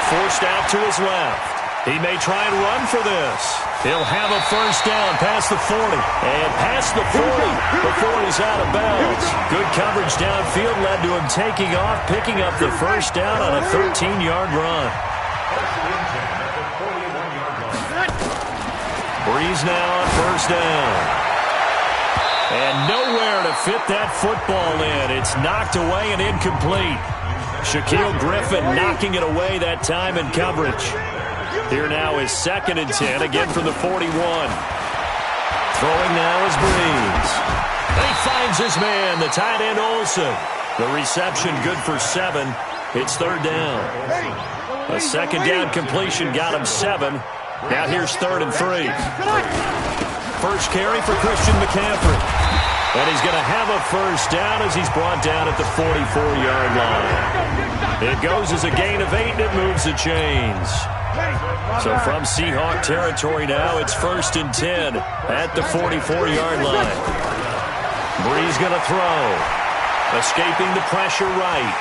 Forced out to his left. He may try and run for this. He'll have a first down past the 40. And past the 40 before he's out of bounds. Good coverage downfield led to him taking off, picking up the first down on a 13-yard run. Brees now on first down. And nowhere to fit that football in. It's knocked away and incomplete. Shaquille Griffin knocking it away that time in coverage. Here now is 2nd and 10, again from the 41. Throwing now is Brees. He finds his man, the tight end Olsen. The reception good for 7. It's 3rd down. A second down completion got him 7. Now here's 3rd and 3. First carry for Christian McCaffrey. And he's going to have a first down as he's brought down at the 44-yard line. It goes as a gain of 8, and it moves the chains. So from Seahawk territory now, it's 1st and 10 at the 44-yard line. Brees going to throw. Escaping the pressure right.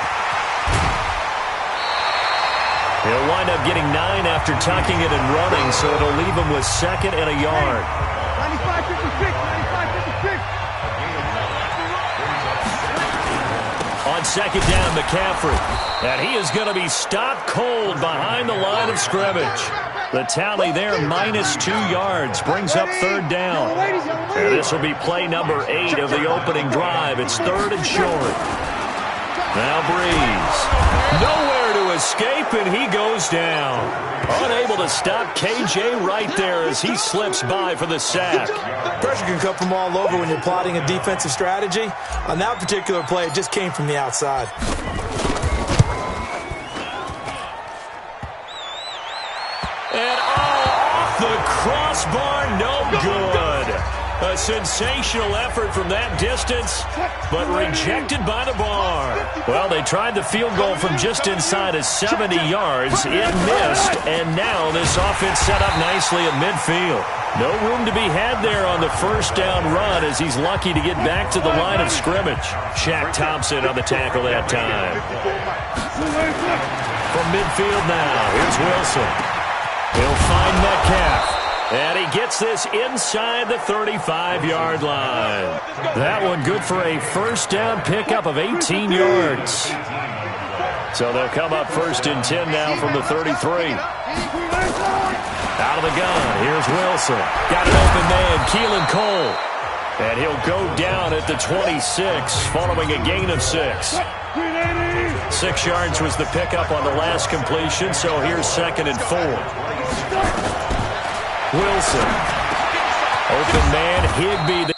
He'll wind up getting 9 after tucking it and running, so it'll leave him with 2nd and a yard. 95-56. On second down, McCaffrey. And he is going to be stopped cold behind the line of scrimmage. The tally there, -2 yards, brings up 3rd down. And this will be play number 8 of the opening drive. It's 3rd and short. Now Brees. Nowhere to escape, and he goes down. Unable to stop KJ right there as he slips by for the sack. Pressure can come from all over when you're plotting a defensive strategy. On that particular play, it just came from the outside. And off the crossbar, no good. A sensational effort from that distance, but rejected by the bar. Well, they tried the field goal from just inside of 70 yards. It missed, and now this offense set up nicely at midfield. No room to be had there on the first down run as he's lucky to get back to the line of scrimmage. Shaq Thompson on the tackle that time. From midfield now, here's Wilson. He'll find Metcalf. And he gets this inside the 35-yard line. That one good for a first down pickup of 18 yards. So they'll come up first and 10 now from the 33. Out of the gun, here's Wilson. Got an open man, Keelan Cole. And he'll go down at the 26 following a gain of 6. 6 yards was the pickup on the last completion, so here's 2nd and 4. Wilson. Open man, Higbee.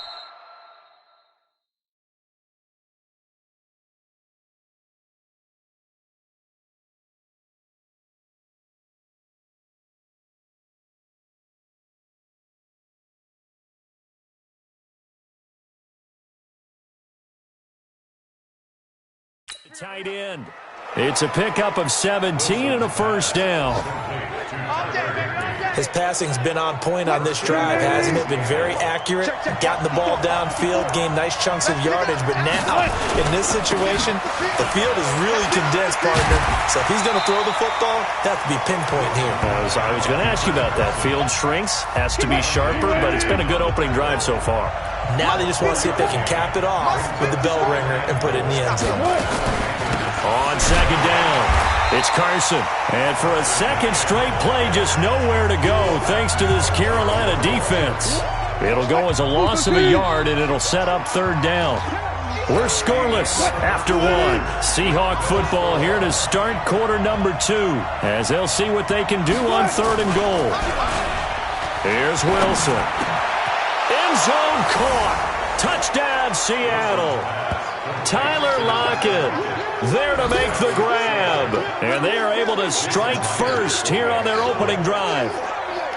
Tight end. It's a pickup of 17 and a first down. His passing's been on point on this drive, hasn't it? Been very accurate, gotten the ball downfield, gained nice chunks of yardage. But now, in this situation, the field is really condensed, partner. So if he's going to throw the football, that has to be pinpoint here. I was going to ask you about that. Field shrinks, has to be sharper, but it's been a good opening drive so far. Now they just want to see if they can cap it off with the bell ringer and put it in the end zone. On second down. It's Carson. And for a second straight play, just nowhere to go thanks to this Carolina defense. It'll go as a loss of a yard, and it'll set up third down. We're scoreless after one. Seahawk football here to start quarter number 2 as they'll see what they can do on 3rd and goal. Here's Wilson. End zone caught. Touchdown, Seattle. Tyler Lockett there to make the grab. And they are able to strike first here on their opening drive.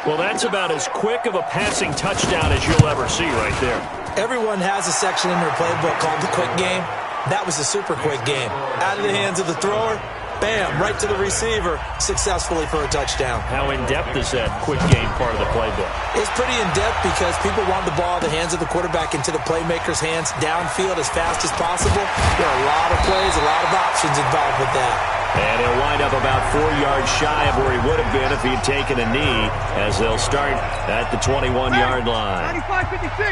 Well, that's about as quick of a passing touchdown as you'll ever see right there. Everyone has a section in their playbook called the quick game. That was a super quick game. Out of the hands of the thrower, bam, right to the receiver, successfully for a touchdown. How in-depth is that quick game part of the playbook? It's pretty in-depth because people want the ball out of the hands of the quarterback into the playmaker's hands downfield as fast as possible. There are a lot of plays, a lot of options involved with that. And he'll wind up about 4 yards shy of where he would have been if he'd taken a knee as they'll start at the 21-yard line.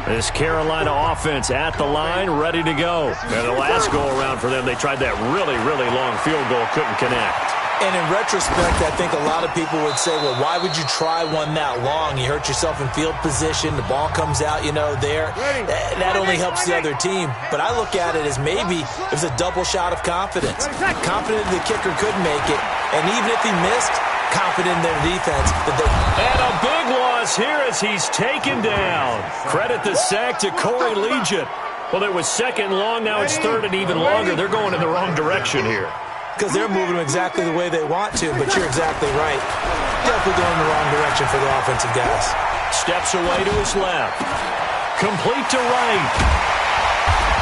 This Carolina offense at the line, ready to go. And the last go-around for them, they tried that really, really long field goal, couldn't connect. And in retrospect, I think a lot of people would say, well, why would you try one that long? You hurt yourself in field position. The ball comes out, there. That only helps the other team. But I look at it as maybe it was a double shot of confidence. Confident the kicker could make it. And even if he missed, confident in their defense. And a big loss here as he's taken down. Credit the sack to Corey Legion. Well, it was 2nd long. Now it's 3rd and even longer. They're going in the wrong direction here. Because they're moving exactly the way they want to, but you're exactly right. Definitely going in the wrong direction for the offensive guys. Steps away to his left. Complete to right.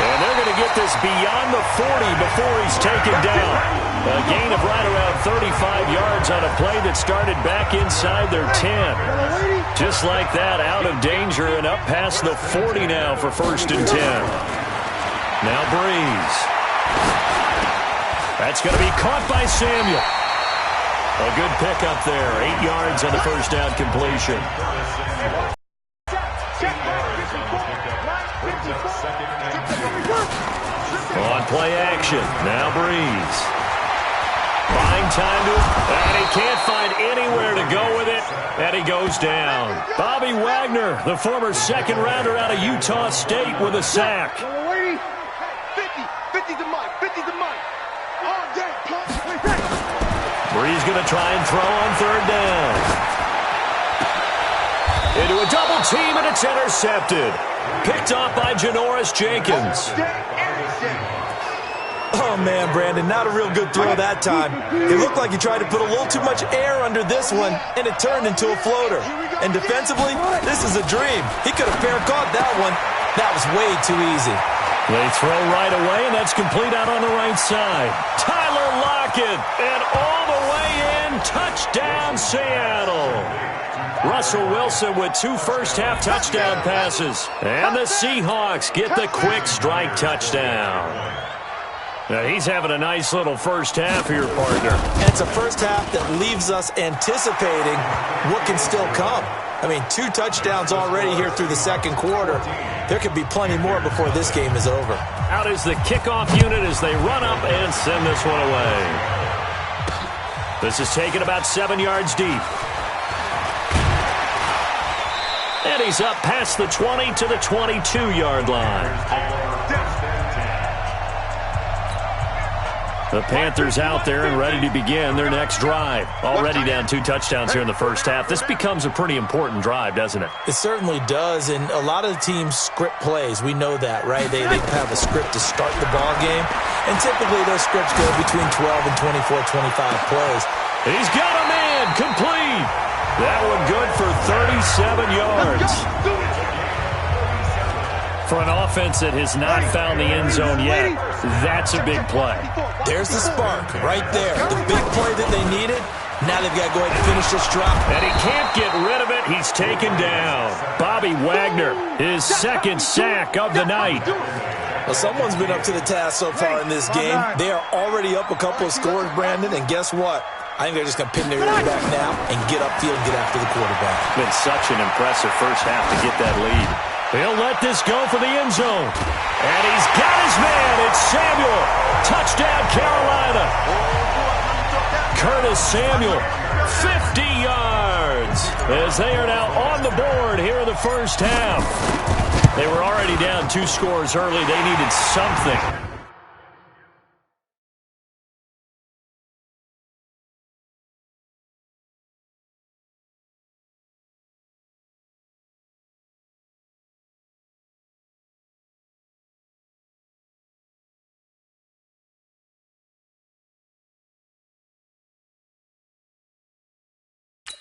And they're going to get this beyond the 40 before he's taken down. A gain of right around 35 yards on a play that started back inside their 10. Just like that, out of danger and up past the 40 now for 1st and 10. Now Breeze. That's going to be caught by Samuel. A good pickup there. 8 yards on the first down completion. On play action. Now Breeze. Buying time to and he can't find anywhere to go with it. And he goes down. Bobby Wagner, the former 2nd rounder out of Utah State with a sack. 50 to Mike. 50 to Mike. Breeze going to try and throw on 3rd down. Into a double team, and it's intercepted. Picked off by Janoris Jenkins. Oh, man, Brandon, not a real good throw that time. It looked like he tried to put a little too much air under this one, and it turned into a floater. And defensively, this is a dream. He could have fair caught that one. That was way too easy. They throw right away, and that's complete out on the right side. Tyler Lockett, and all the way in, touchdown Seattle. Russell Wilson with 2 first-half touchdown passes. And the Seahawks get the quick strike touchdown. Now, he's having a nice little first half here, partner. And it's a first half that leaves us anticipating what can still come. I mean, 2 touchdowns already here through the second quarter. There could be plenty more before this game is over. Out is the kickoff unit as they run up and send this one away. This is taken about 7 yards deep. And he's up past the 20 to the 22-yard line. The Panthers out there and ready to begin their next drive. Already down 2 touchdowns here in the first half. This becomes a pretty important drive, doesn't it? It certainly does, and a lot of the teams script plays. We know that, right? They have a script to start the ball game, and typically those scripts go between 12 and 24, 25 plays. He's got a man, complete. That one good for 37 yards. For an offense that has not found the end zone yet, that's a big play. There's the spark right there. The big play that they needed. Now they've got to go ahead and finish this drive. And he can't get rid of it. He's taken down. Bobby Wagner, his second sack of the night. Well, someone's been up to the task so far in this game. They are already up a couple of scores, Brandon, and guess what? I think they're just going to pin their ears back now and get upfield and get after the quarterback. Been such an impressive first half to get that lead. He'll let this go for the end zone. And he's got his man. It's Samuel. Touchdown, Carolina. Curtis Samuel, 50 yards. As they are now on the board here in the first half. They were already down 2 scores early. They needed something.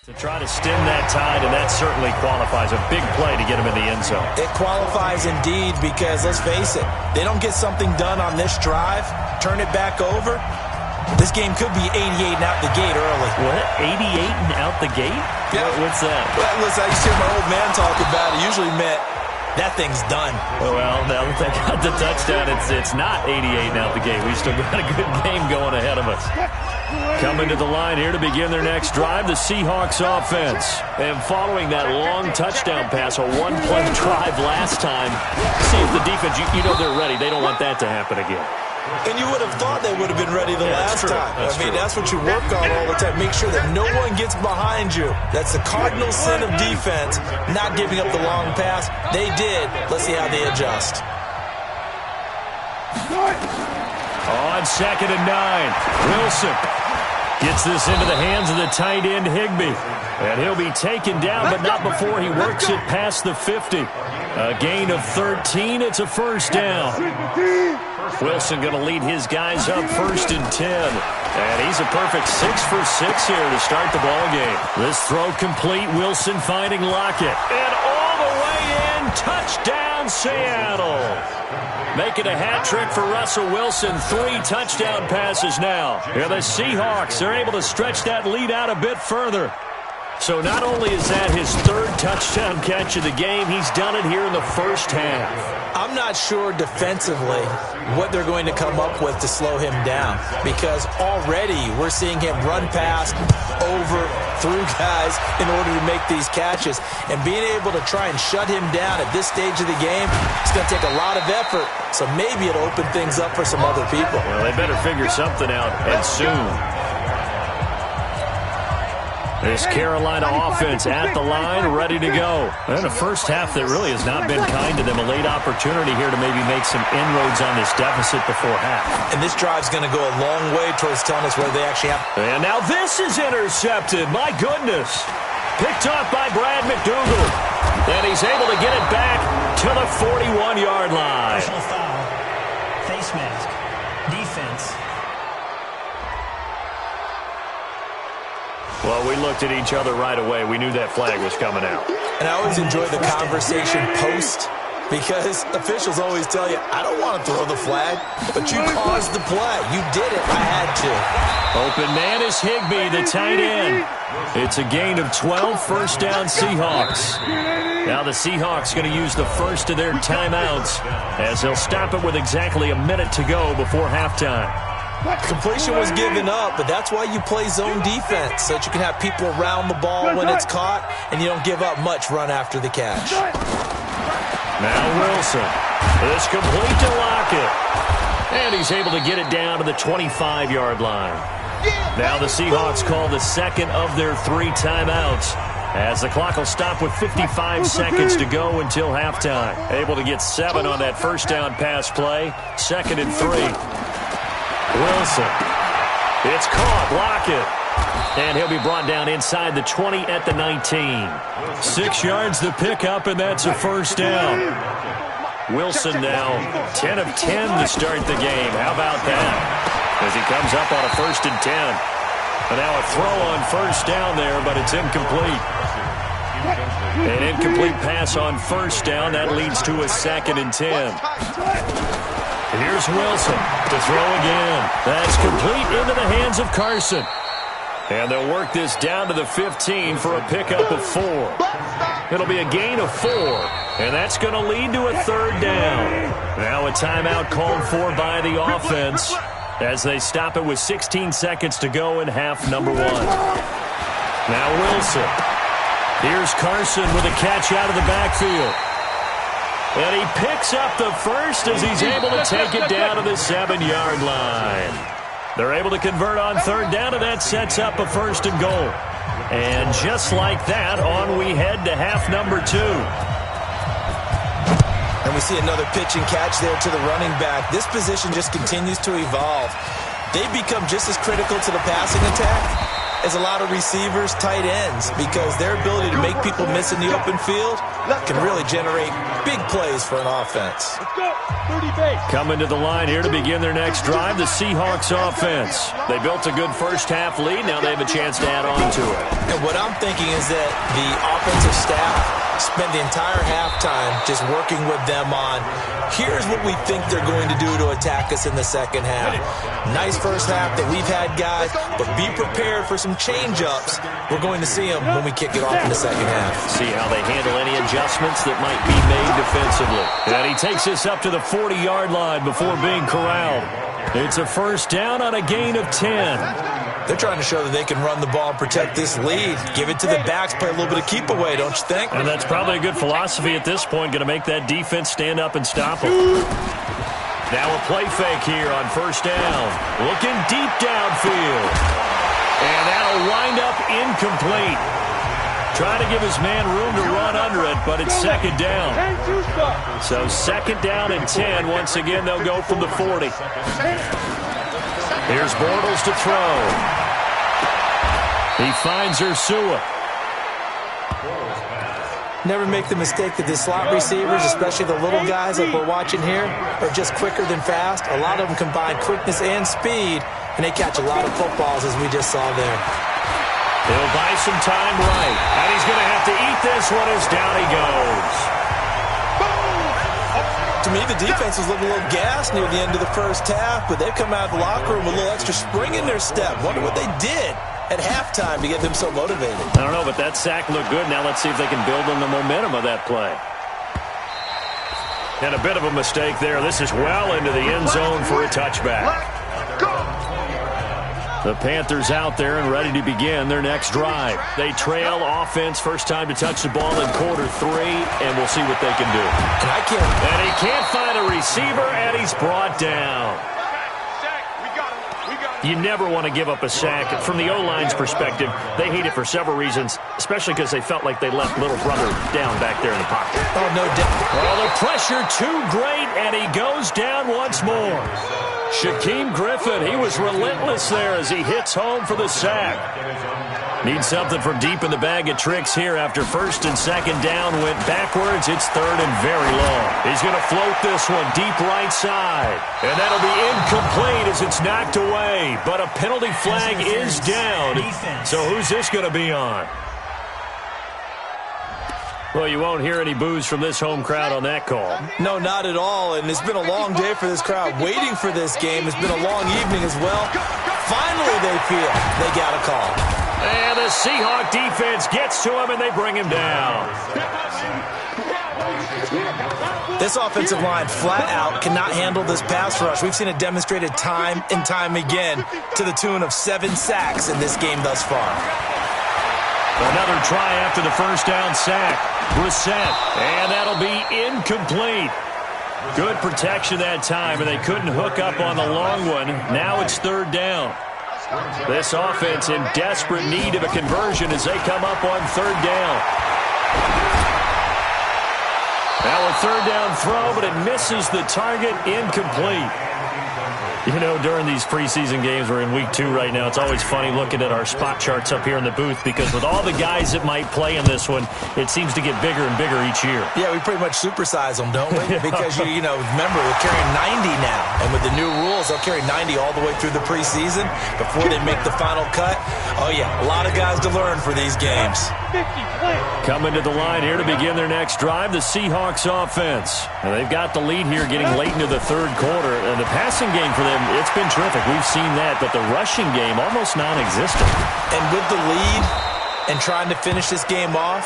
To try to stem that tide, and that certainly qualifies. A big play to get him in the end zone. It qualifies indeed because, let's face it, they don't get something done on this drive, turn it back over, this game could be 88 and out the gate early. What? 88 and out the gate? Yeah. What's that? Well, listen, I used to hear my old man talk about it. Usually meant that thing's done. Well, now that they got the touchdown, it's not 88 and out the gate. We still got a good game going ahead of us. Coming to the line here to begin their next drive, the Seahawks offense. And following that long touchdown pass, a 1-play drive last time, see if the defense, you know they're ready. They don't want that to happen again. And you would have thought they would have been ready the last time. That's what you work on all the time. Make sure that no one gets behind you. That's the cardinal sin of defense, not giving up the long pass. They did. Let's see how they adjust. On 2nd and 9, Wilson gets this into the hands of the tight end Higbee. And he'll be taken down, but not before he works it past the 50. A gain of 13. It's a first down. Wilson going to lead his guys up 1st and 10. And he's a perfect 6 for 6 here to start the ball game. This throw complete. Wilson finding Lockett. And all the way in. Touchdown, Seattle. Making a hat trick for Russell Wilson. 3 touchdown passes now. Here the Seahawks are able to stretch that lead out a bit further. So not only is that his 3rd touchdown catch of the game, he's done it here in the first half. I'm not sure defensively what they're going to come up with to slow him down, because already we're seeing him run past, over, through guys in order to make these catches. And being able to try and shut him down at this stage of the game, it's going to take a lot of effort. So maybe it'll open things up for some other people. Well, they better figure something out, and soon. This Carolina offense at the line, ready to go. And a first half that really has not been kind to them. A late opportunity here to maybe make some inroads on this deficit before half. And this drive's going to go a long way towards telling us whether they actually have. And now this is intercepted. My goodness. Picked off by Brad McDougal. And he's able to get it back to the 41-yard line. Personal foul. Face mask. Defense. Well, we looked at each other right away. We knew that flag was coming out. And I always enjoy the conversation post, because officials always tell you, I don't want to throw the flag, but you caused the play. You did it. I had to. Open man is Higbee, the tight end. It's a gain of 12, first down Seahawks. Now the Seahawks going to use the first of their timeouts as they'll stop it with exactly a minute to go before halftime. Completion was given up, but that's why you play zone defense, so that you can have people around the ball when it's caught, and you don't give up much run after the catch. Now Wilson is complete to Lockett, and he's able to get it down to the 25-yard line. Now the Seahawks call the second of their 3 timeouts, as the clock will stop with 55 seconds to go until halftime. Able to get 7 on that first down pass play, 2nd and 3. Wilson. It's caught. Lockett. And he'll be brought down inside the 20 at the 19. 6 yards the pickup, and that's a first down. Wilson now 10 of 10 to start the game. How about that? As he comes up on a 1st and 10. And now a throw on first down there, but it's incomplete. An incomplete pass on first down. That leads to a 2nd and 10. Here's Wilson to throw again. That's complete into the hands of Carson. And they'll work this down to the 15 for a pickup of 4. It'll be a gain of 4, and that's going to lead to a 3rd down. Now a timeout called for by the offense as they stop it with 16 seconds to go in half number 1. Now Wilson. Here's Carson with a catch out of the backfield. And he picks up the first as he's able to take it down to the 7-yard line. They're able to convert on 3rd down, and that sets up a 1st and goal. And just like that, on we head to half number 2. And we see another pitch and catch there to the running back. This position just continues to evolve. They become just as critical to the passing attack as a lot of receivers, tight ends, because their ability to make people miss in the open field can really generate big plays for an offense. Coming to the line here to begin their next drive, the Seahawks offense. They built a good first half lead. Now they have a chance to add on to it. And what I'm thinking is that the offensive staff spend the entire halftime just working with them on, here's what we think they're going to do to attack us in the second half. Nice first half that we've had, guys, but be prepared for some change-ups. We're going to see them when we kick it off in the second half. See how they handle any adjustments that might be made defensively. And he takes us up to the 40-yard line before being corralled. It's a first down on a gain of 10. They're trying to show that they can run the ball and protect this lead. Give it to the backs, play a little bit of keep away, don't you think? And that's probably a good philosophy at this point, going to make that defense stand up and stop them. Now a play fake here on first down. Looking deep downfield. And that'll wind up incomplete. Trying to give his man room to run under it, but it's 2nd down. So 2nd down and 10. Once again, they'll go from the 40. Here's Bortles to throw. He finds Ursua. Never make the mistake that the slot receivers, especially the little guys like we're watching here, are just quicker than fast. A lot of them combine quickness and speed, and they catch a lot of footballs, as we just saw there. He'll buy some time right, and he's going to have to eat this one as down he goes. To me, the defense was looking a little gassed near the end of the first half, but they've come out of the locker room with a little extra spring in their step. Wonder what they did at halftime to get them so motivated. I don't know, but that sack looked good. Now let's see if they can build on the momentum of that play. And a bit of a mistake there. This is well into the end zone for a touchback. The Panthers out there and ready to begin their next drive. They trail offense, first time to touch the ball in quarter 3, and we'll see what they can do. And he can't find a receiver, and he's brought down. You never want to give up a sack. From the O-line's perspective, they hate it for several reasons, especially because they felt like they left little brother down back there in the pocket. Oh, no doubt. Well, the pressure too great, and he goes down once more. Shaquem Griffin, he was relentless there as he hits home for the sack. Needs something from deep in the bag of tricks here after first and second down went backwards. It's third and very long. He's going to float this one deep right side. And that'll be incomplete as it's knocked away. But a penalty flag is down. So who's this going to be on? Well, you won't hear any boos from this home crowd on that call. No, not at all. And it's been a long day for this crowd. Waiting for this game. It's been a long evening as well. Finally, they feel they got a call. And the Seahawk defense gets to him, and they bring him down. This offensive line flat out cannot handle this pass rush. We've seen it demonstrated time and time again to the tune of 7 sacks in this game thus far. Another try after the first down sack. Brissett, and that'll be incomplete. Good protection that time, and they couldn't hook up on the long one. Now it's third down. This offense in desperate need of a conversion as they come up on third down. Now a third down throw, but it misses the target, incomplete. You know, during these preseason games, we're in week 2 right now, it's always funny looking at our spot charts up here in the booth because with all the guys that might play in this one, it seems to get bigger and bigger each year. Yeah, we pretty much supersize them, don't we? Because, you know, remember, we're carrying 90 now. And with the new rules, they'll carry 90 all the way through the preseason before they make the final cut. Oh, yeah, a lot of guys to learn for these games. Coming to the line here to begin their next drive, the Seahawks offense. And they've got the lead here getting late into the third quarter. And the passing game for them, it's been terrific. We've seen that, but the rushing game almost non-existent. And with the lead and trying to finish this game off,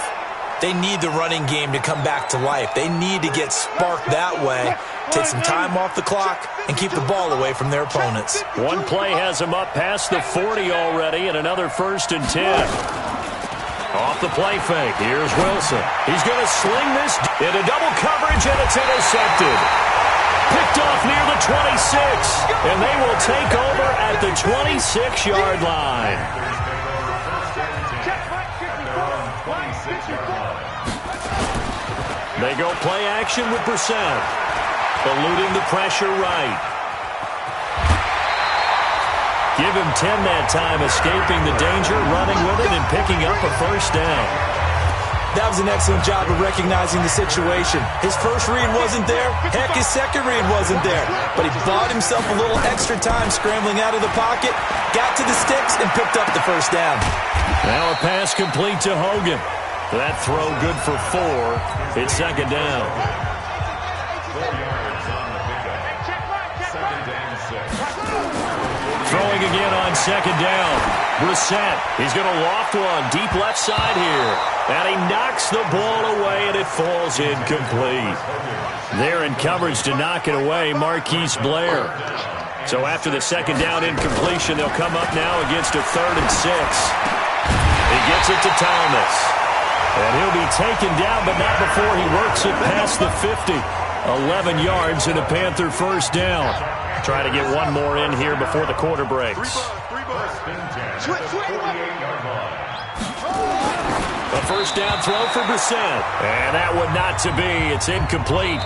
they need the running game to come back to life. They need to get sparked that way, take some time off the clock, and keep the ball away from their opponents. One play has them up past the 40 already, and another first and 10. Off the play fake, here's Wilson. He's going to sling this into double coverage, and it's intercepted. Picked off near the 26, and they will take over at the 26-yard line. They go play action with Brissett, eluding the pressure right. Give him 10 that time, escaping the danger, running with it, and picking up a first down. That was an excellent job of recognizing the situation. His first read wasn't there. Heck, his second read wasn't there. But he bought himself a little extra time scrambling out of the pocket, got to the sticks, and picked up the first down. Now a pass complete to Hogan. That throw good for 4. It's second down. Throwing again on second down. Brissett, he's going to loft one deep left side here. And he knocks the ball away, and it falls incomplete. There in coverage to knock it away, Marquise Blair. So after the second down incompletion, they'll come up now against a 3rd and 6. He gets it to Thomas. And he'll be taken down, but not before he works it past the 50. 11 yards and a Panther first down. Try to get one more in here before the quarter breaks. A first down throw for Brissett. And that one not to be. It's incomplete.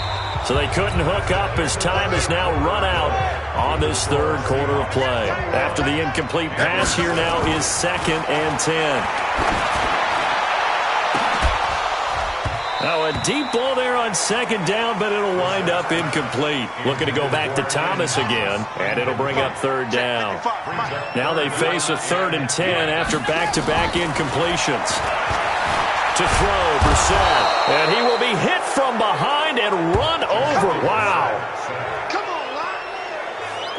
So they couldn't hook up as time is now run out on this third quarter of play. After the incomplete pass, here now is 2nd and 10. Now a deep ball there on second down, but it'll wind up incomplete. Looking to go back to Thomas again, and it'll bring up third down. Now they face a 3rd and 10 after back-to-back incompletions. To throw, Brissett, and he will be hit from behind and run over. Wow.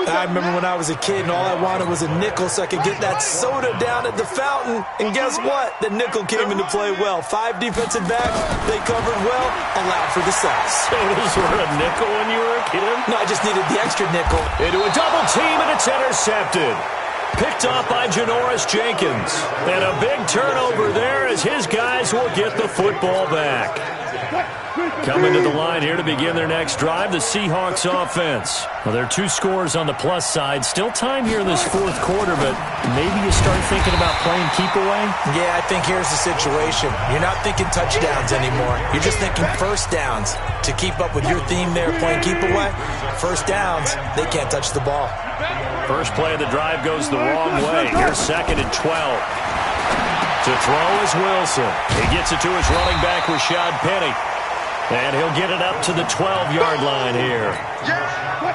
I remember when I was a kid and all I wanted was a nickel so I could get that soda down at the fountain. And guess what? The nickel came into play well. 5 defensive backs, they covered well, allowed for the sacks. Sodas were a nickel when you were a kid? No, I just needed the extra nickel. Into a double team, and it's intercepted. Picked off by Janoris Jenkins. And a big turnover there as his guys will get the football back. Coming to the line here to begin their next drive, the Seahawks offense. Well, there are 2 scores on the plus side. Still time here in this fourth quarter, but maybe you start thinking about playing keep away? Yeah, I think here's the situation. You're not thinking touchdowns anymore. You're just thinking first downs. To keep up with your theme there, playing keep away, first downs, they can't touch the ball. First play of the drive goes the wrong way. Here's 2nd and 12. To throw is Wilson. He gets it to his running back, Rashad Penny. And he'll get it up to the 12-yard line here.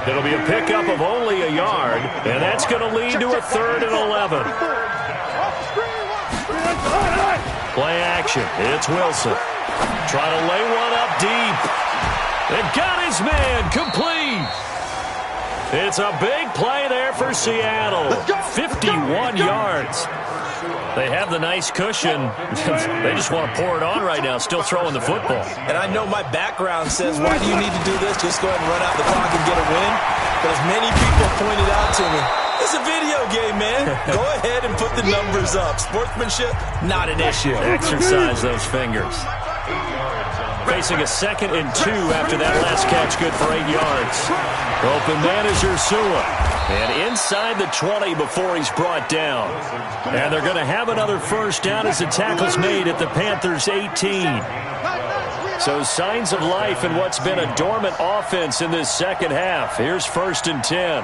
It'll be a pickup of only a yard, and that's going to lead to a 3rd and 11. Play action. It's Wilson. Trying to lay one up deep. And got his man complete. It's a big play there for Seattle. 51 yards. They have the nice cushion. They just want to pour it on right now, still throwing the football. And I know my background says, why do you need to do this? Just go ahead and run out the clock and get a win. But as many people pointed out to me, it's a video game, man. Go ahead and put the numbers up. Sportsmanship, not an issue. Exercise those fingers. Facing a 2nd and 2 after that last catch, good for 8 yards. Open man is Ursula. And inside the 20 before he's brought down. And they're going to have another first down as the tackle's made at the Panthers' 18. So signs of life in what's been a dormant offense in this second half. Here's 1st and 10.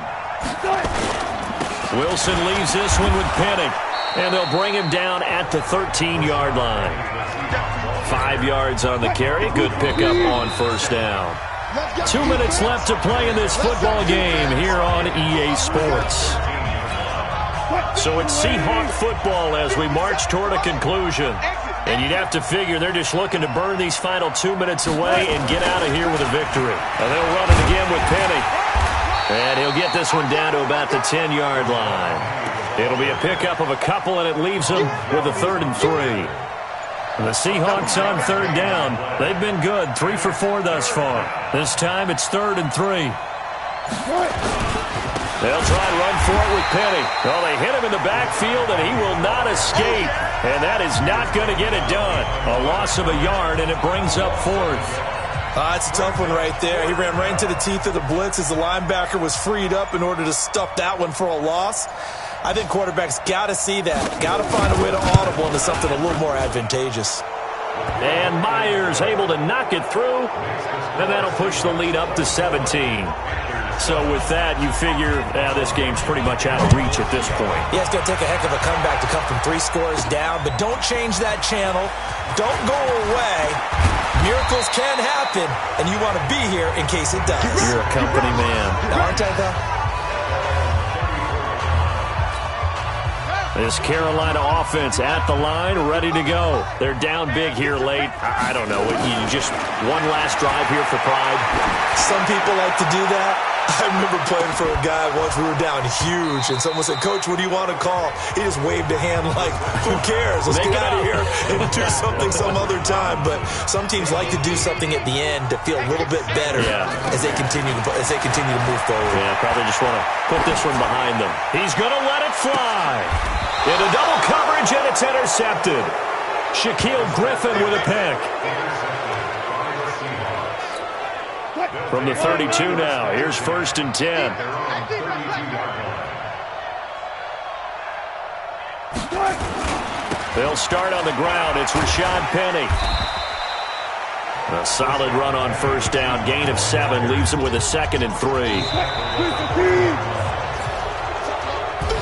Wilson leaves this one with Penny. And they'll bring him down at the 13-yard line. 5 yards on the carry. Good pickup on first down. 2 minutes left to play in this football game here on EA Sports. So it's Seahawk football as we march toward a conclusion. And you'd have to figure they're just looking to burn these final 2 minutes away and get out of here with a victory. And they'll run it again with Penny. And he'll get this one down to about the 10-yard line. It'll be a pickup of a couple, and it leaves them with a 3rd and 3. The Seahawks on 3rd down. They've been good, 3 for 4 thus far. This time it's 3rd and 3. They'll try and run for it with Penny. Well, they hit him in the backfield, and he will not escape. And that is not going to get it done. A loss of a yard, and it brings up 4th. It's a tough one right there. He ran right into the teeth of the blitz as the linebacker was freed up in order to stuff that one for a loss. I think quarterbacks got to see that. Got to find a way to audible into something a little more advantageous. And Myers able to knock it through. And that'll push the lead up to 17. So with that, you figure this game's pretty much out of reach at this point. Yeah, it's going to take a heck of a comeback to come from 3 scores down. But don't change that channel. Don't go away. Miracles can happen. And you want to be here in case it does. You're a company man. Aren't I, though? This Carolina offense at the line, ready to go. They're down big here late. I don't know. You just one last drive here for pride. Some people like to do that. I remember playing for a guy once. We were down huge, and someone said, "Coach, what do you want to call?" He just waved a hand like, "Who cares? Let's get out of here and do something some other time." But some teams like to do something at the end to feel a little bit better as they continue to move forward. Yeah, probably just want to put this one behind them. He's going to let it fly. Into double coverage, and it's intercepted. Shaquille Griffin with a pick. From the 32 now, here's 1st and 10. They'll start on the ground. It's Rashad Penny. A solid run on first down. Gain of 7 leaves him with a 2nd and 3.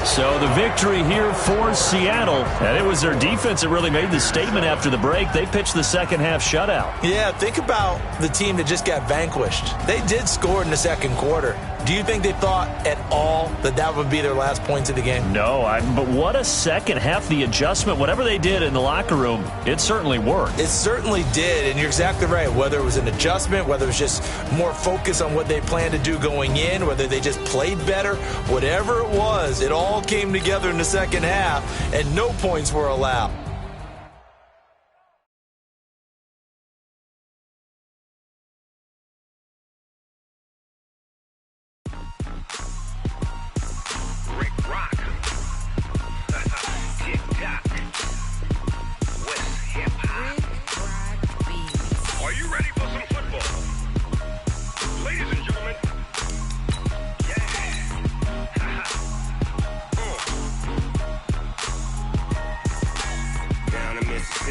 So the victory here for Seattle. And it was their defense that really made the statement after the break. They pitched the second half shutout. Yeah, think about the team that just got vanquished. They did score in the second quarter. Do you think they thought at all that that would be their last points of the game? No, but what a second half. The adjustment, whatever they did in the locker room, it certainly worked. It certainly did, and you're exactly right. Whether it was an adjustment, whether it was just more focus on what they planned to do going in, whether they just played better, whatever it was, it all came together in the second half, and no points were allowed. Are you ready?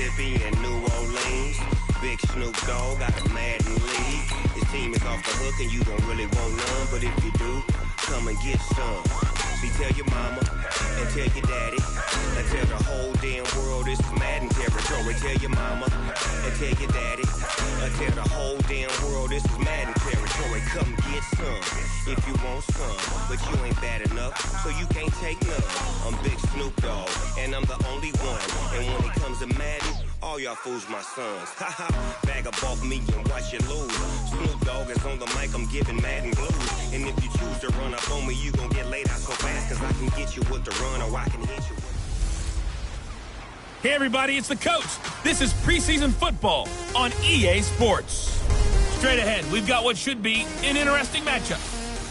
Mississippi and New Orleans. Big Snoop Dogg got a Madden league. His team is off the hook and you don't really want none, but if you do, come and get some. See, tell your mama and tell your daddy and tell the whole damn world this is Madden territory. Tell your mama and tell your daddy and tell the whole damn world this is Madden territory. Come get some if you want some, but you ain't bad enough, so you can't take none. I'm Big Snoop Dogg, and I'm the only one. And when it comes to Madden, all y'all fools my sons. Haha, bag up off me and watch you lose. Snoop Dogg is on the mic, I'm giving Madden blues. And if you choose to run up on me, you gon' get laid out so fast, cause I can get you with the run or I can hit you with... Hey everybody, it's the coach. This is preseason football on EA Sports. Straight ahead, we've got what should be an interesting matchup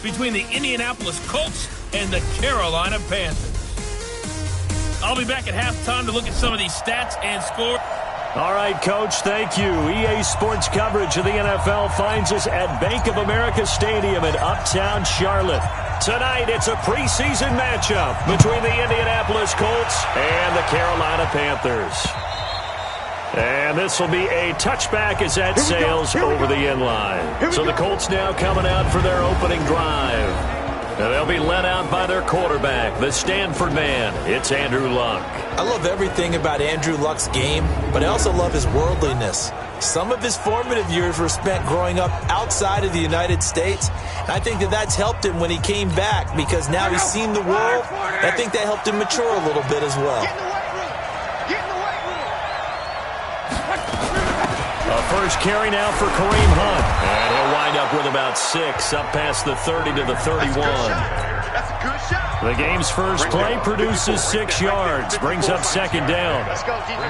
between the Indianapolis Colts and the Carolina Panthers. I'll be back at halftime to look at some of these stats and scores. All right, Coach, thank you. EA Sports coverage of the NFL finds us at Bank of America Stadium in Uptown Charlotte. Tonight, it's a preseason matchup between the Indianapolis Colts and the Carolina Panthers. And this will be a touchback as that sails over the end line. So the Colts now coming out for their opening drive. And they'll be led out by their quarterback, the Stanford man. It's Andrew Luck. I love everything about Andrew Luck's game, but I also love his worldliness. Some of his formative years were spent growing up outside of the United States. And I think that that's helped him when he came back because now he's seen the world. I think that helped him mature a little bit as well. First carry now for Kareem Hunt. And he'll wind up with about 6 up past the 30 to the 31. That's a good shot. The game's first play produces 6 yards, brings up second down.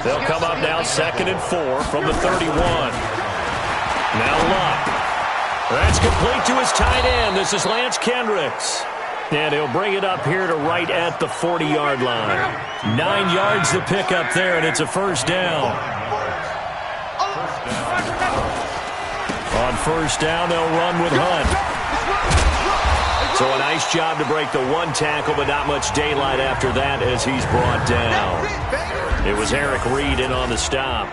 They'll come up now 2nd and 4 from the 31. Now Luck. That's complete to his tight end. This is Lance Kendricks. And he'll bring it up here to right at the 40-yard line. 9 yards to pick up there, and it's a first down. On first down, they'll run with Hunt. So a nice job to break the 1 tackle, but not much daylight after that as he's brought down. It was Eric Reed in on the stop.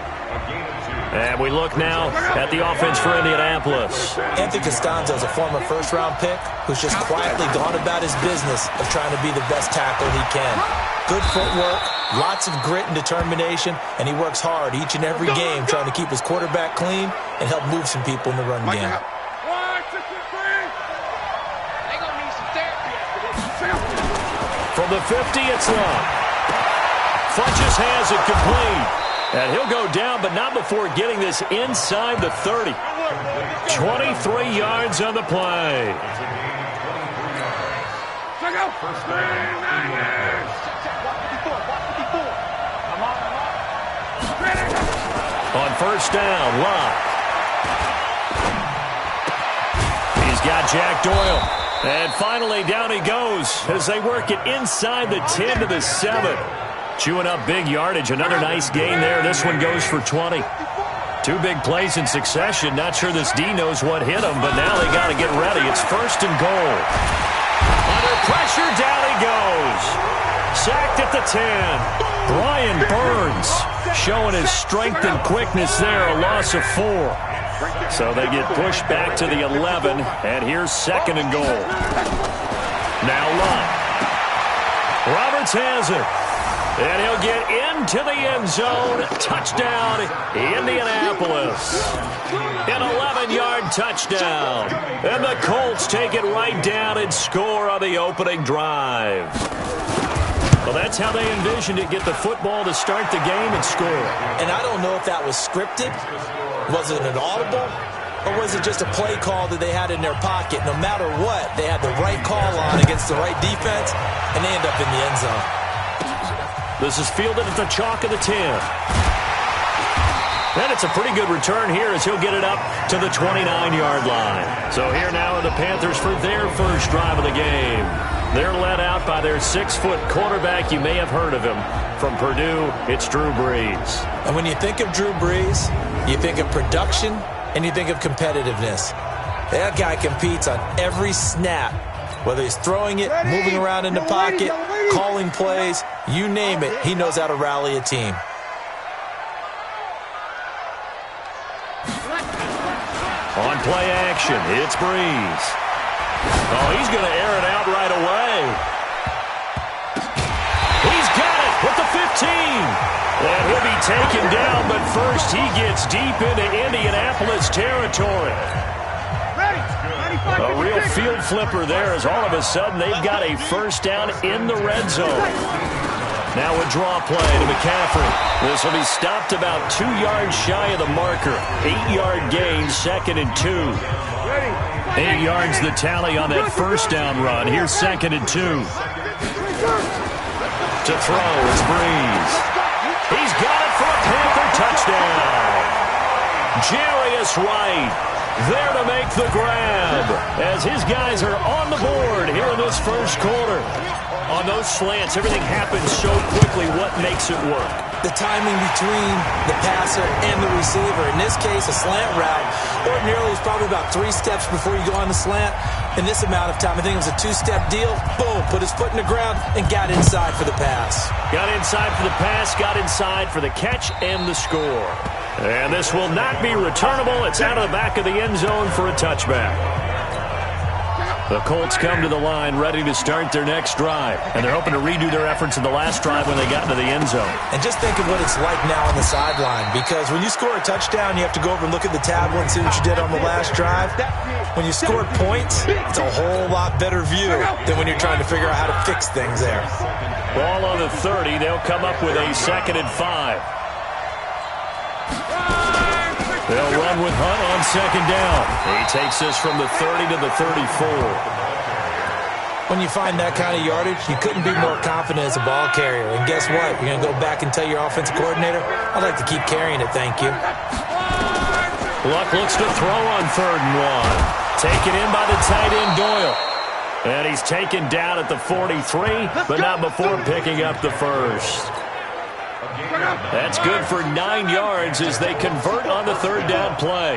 And we look now at the offense for Indianapolis. Anthony Costanzo is a former first-round pick who's just quietly gone about his business of trying to be the best tackle he can. Good footwork, lots of grit and determination, and he works hard each and every game trying to keep his quarterback clean and help move some people in the run game. From the 50, it's Long. Funches has it complete. And he'll go down, but not before getting this inside the 30. 23 yards on the play. On first down, Luck. He's got Jack Doyle. And finally, down he goes as they work it inside the 10 to the 7. Chewing up big yardage. Another nice gain there. This one goes for 20. 2 big plays in succession. Not sure this D knows what hit him, but now they got to get ready. It's first and goal. Under pressure, down he goes. Sacked at the 10. Brian Burns showing his strength and quickness there. A loss of 4. So they get pushed back to the 11, and here's 2nd and goal. Now Luck. Roberts has it. And he'll get into the end zone. Touchdown, Indianapolis. An 11-yard touchdown. And the Colts take it right down and score on the opening drive. Well, that's how they envisioned it. Get the football to start the game and score. And I don't know if that was scripted. Was it an audible? Or was it just a play call that they had in their pocket? No matter what, they had the right call on against the right defense, and they end up in the end zone. This is fielded at the chalk of the 10. And it's a pretty good return here as he'll get it up to the 29-yard line. So here now are the Panthers for their first drive of the game. They're led out by their 6-foot quarterback. You may have heard of him. From Purdue, it's Drew Brees. And when you think of Drew Brees, you think of production and you think of competitiveness. That guy competes on every snap. Whether he's throwing it, moving around in the pocket, calling plays, you name it, he knows how to rally a team. On play action, it's Breeze. Oh, he's going to air it out right away. He's got it with the 15. And he'll be taken down, but first he gets deep into Indianapolis territory. A real field flipper there as all of a sudden they've got a first down in the red zone. Now a draw play to McCaffrey. This will be stopped about 2 yards shy of the marker. 8-yard gain, 2nd and 2. 8 yards the tally on that first down run. Here's 2nd and 2. To throw is Breeze. He's got it for a Panther touchdown. Jarius Wright there to make the grab as his guys are on the board here in this first quarter. On those slants, everything happens so quickly. What makes it work? The timing between the passer and the receiver. In this case, a slant route. Ordinarily, it's probably about 3 steps before you go on the slant. In this amount of time, I think it was a 2-step deal. Boom, put his foot in the ground and got inside for the pass. Got inside for the pass, got inside for the catch and the score. And this will not be returnable. It's out of the back of the end zone for a touchback. The Colts come to the line ready to start their next drive. And they're hoping to redo their efforts in the last drive when they got into the end zone. And just think of what it's like now on the sideline. Because when you score a touchdown, you have to go over and look at the tablet and see what you did on the last drive. When you score points, it's a whole lot better view than when you're trying to figure out how to fix things there. Ball on the 30. They'll come up with a 2nd and 5. They'll run with Hunt on 2nd down. He takes this from the 30 to the 34. When you find that kind of yardage, you couldn't be more confident as a ball carrier. And guess what? You're going to go back and tell your offensive coordinator, I'd like to keep carrying it, thank you. Luck looks to throw on 3rd and 1. Taken in by the tight end, Doyle. And he's taken down at the 43, but not before picking up the first. That's good for 9 yards as they convert on the 3rd down play.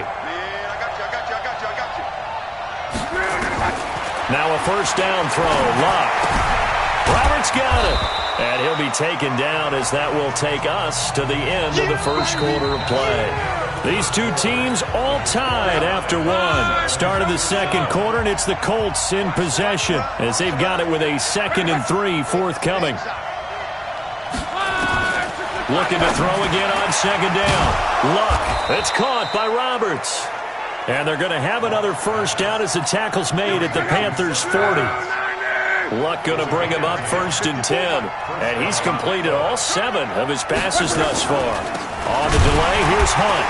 Now a first down throw. Luck. Roberts got it. And he'll be taken down as that will take us to the end of the first quarter of play. These two teams all tied after one. Start of the second quarter, and it's the Colts in possession as they've got it with a 2nd and 3 forthcoming. Looking to throw again on 2nd down. Luck. It's caught by Roberts. And they're going to have another first down as the tackle's made at the Panthers' 40. Luck going to bring him up 1st and 10. And he's completed all 7 of his passes thus far. On the delay, here's Hunt.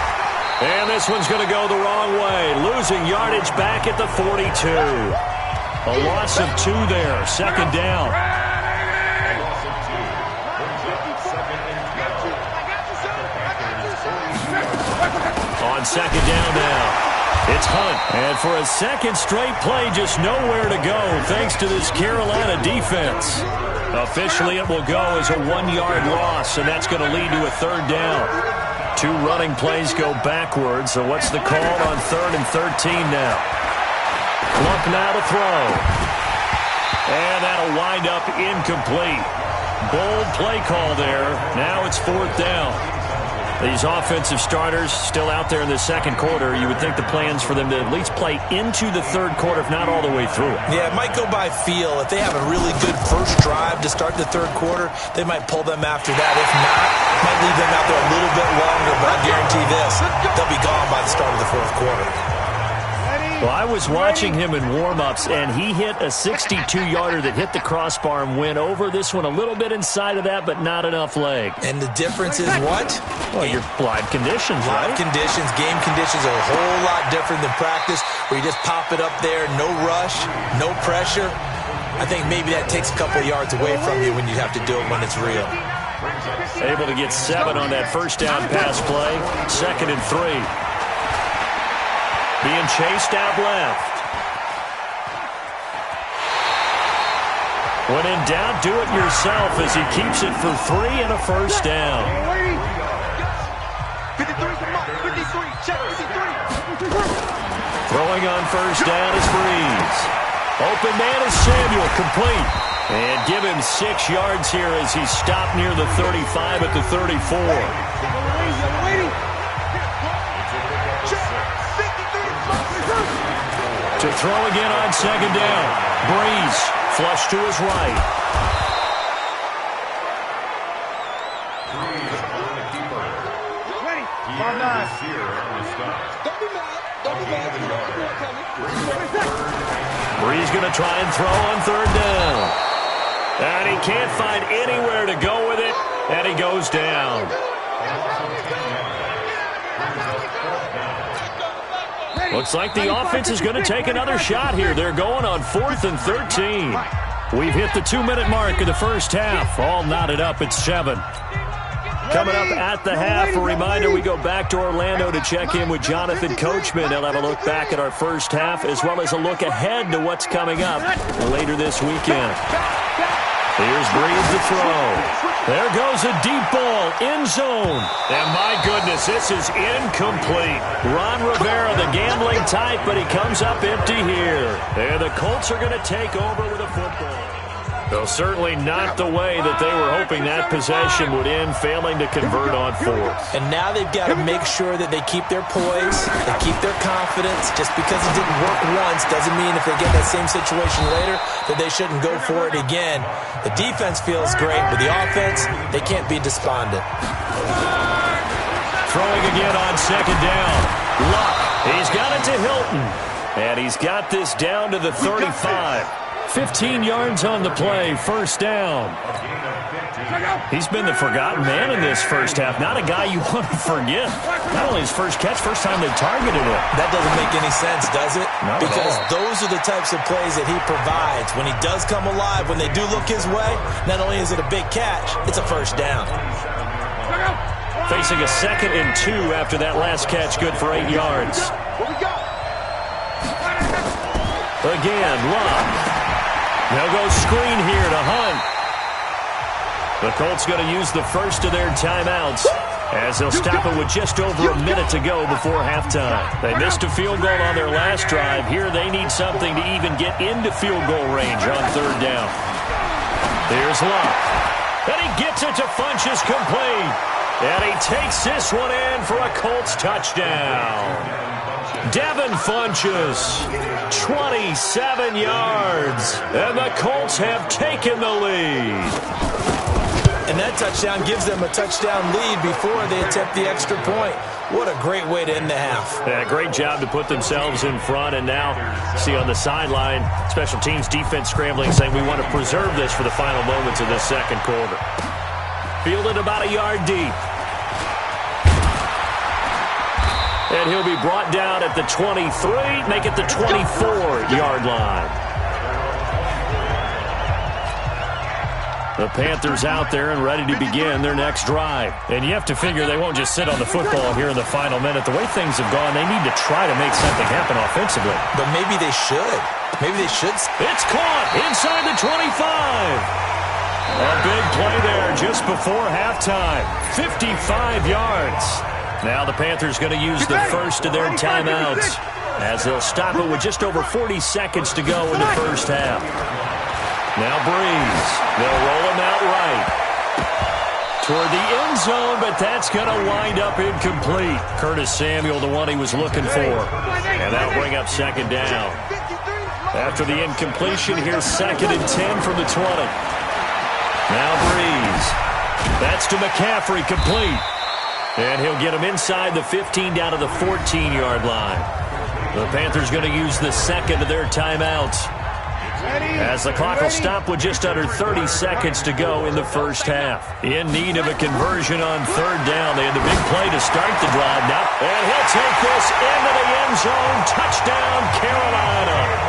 And this one's going to go the wrong way. Losing yardage back at the 42. A loss of 2 there. 2nd down. On 2nd down now. It's Hunt. And for a 2nd straight play, just nowhere to go thanks to this Carolina defense. Officially, it will go as a 1-yard loss, and that's going to lead to a 3rd down. 2 running plays go backwards, so what's the call on 3rd and 13 now? Luck now to throw. And that'll wind up incomplete. Bold play call there. Now it's 4th down. These offensive starters still out there in the second quarter. You would think the plans for them to at least play into the third quarter, if not all the way through it. Yeah, it might go by feel. If they have a really good first drive to start the third quarter, they might pull them after that. If not, might leave them out there a little bit longer, but I guarantee this, they'll be gone by the start of the fourth quarter. Well, I was watching him in warm-ups, and he hit a 62-yarder that hit the crossbar and went over. This one a little bit inside of that, but not enough leg. And the difference is what? Well, your live conditions, right? Live conditions, game conditions are a whole lot different than practice, where you just pop it up there, no rush, no pressure. I think maybe that takes a couple of yards away from you when you have to do it when it's real. Able to get 7 on that first down pass play. 2nd and 3. Being chased out left. When in doubt, do it yourself as he keeps it for 3 and a first down. 53's a mark. 53. Check 53. Throwing on first down is Breeze. Open man is Samuel, complete. And give him 6 yards here as he stopped near the 35 at the 34. To throw again on second down. Breeze, flush to his right. Ready. 5-9. Breeze going to try and throw on third down. And he can't find anywhere to go with it, and he goes down. Looks like the offense is going to take another shot here. They're going on 4th and 13. We've hit the 2-minute mark of the first half. All knotted up at 7. Coming up at the half, a reminder, we go back to Orlando to check in with Jonathan Coachman. He'll have a look back at our first half as well as a look ahead to what's coming up later this weekend. Here's Breeze to throw. There goes a deep ball, end zone. And my goodness, this is incomplete. Ron Rivera, the gambling type, but he comes up empty here. And the Colts are going to take over with a football. Though certainly not the way that they were hoping that possession would end, failing to convert on 4th. And now they've got to make sure that they keep their poise, they keep their confidence. Just because it didn't work once doesn't mean if they get that same situation later that they shouldn't go for it again. The defense feels great, but the offense, they can't be despondent. Throwing again on second down. Luck. He's got it to Hilton. And he's got this down to the 35. 15 yards on the play, first down. He's been the forgotten man in this first half. Not a guy you want to forget. Not only his first catch, first time they targeted him. That doesn't make any sense, does it? Not because at all. Those are the types of plays that he provides. When he does come alive, when they do look his way, not only is it a big catch, it's a first down. Facing a 2nd and 2 after that last catch, good for 8 yards. Again, Luck. They'll go screen here to Hunt. The Colts going to use the first of their timeouts as they'll stop it with just over a minute to go before halftime. They missed a field goal on their last drive. Here they need something to even get into field goal range on third down. Here's Luck. And he gets it to Funchess complete. And he takes this one in for a Colts touchdown. Devin Funchess, 27 yards, and the Colts have taken the lead. And that touchdown gives them a touchdown lead before they attempt the extra point. What a great way to end the half. Yeah, great job to put themselves in front, and now see on the sideline, special teams defense scrambling, saying we want to preserve this for the final moments of this second quarter. Fielded about a yard deep. And he'll be brought down at the 23, make it the 24-yard line. The Panthers out there and ready to begin their next drive. And you have to figure they won't just sit on the football here in the final minute. The way things have gone, they need to try to make something happen offensively. But maybe they should. Maybe they should. It's caught inside the 25. A big play there just before halftime. 55 yards. Now the Panthers going to use the first of their timeouts as they'll stop it with just over 40 seconds to go in the first half. Now Breeze. They'll roll him out right toward the end zone, but that's going to wind up incomplete. Curtis Samuel, the one he was looking for. And that'll bring up second down. After the incompletion, here's 2nd and 10 from the 20. Now Breeze. That's to McCaffrey, complete. And he'll get him inside the 15 down to the 14-yard line. The Panthers going to use the second of their timeouts as the clock will stop with just under 30 seconds to go in the first half. In need of a conversion on third down. They had the big play to start the drive now. And he'll take this into the end zone. Touchdown, Carolina.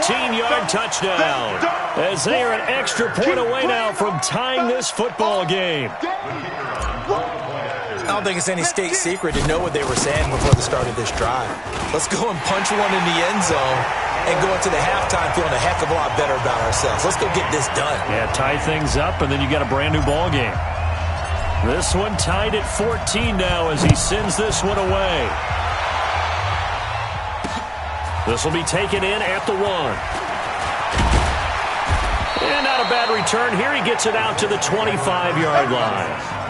14-yard touchdown. As they are an extra point away now from tying this football game. I don't think it's any state secret to know what they were saying before the start of this drive. Let's go and punch one in the end zone and go into the halftime feeling a heck of a lot better about ourselves. Let's go get this done. Yeah, tie things up, and then you got a brand new ball game. This one tied at 14 now as he sends this one away. This will be taken in at the 1. And not a bad return here. He gets it out to the 25-yard line.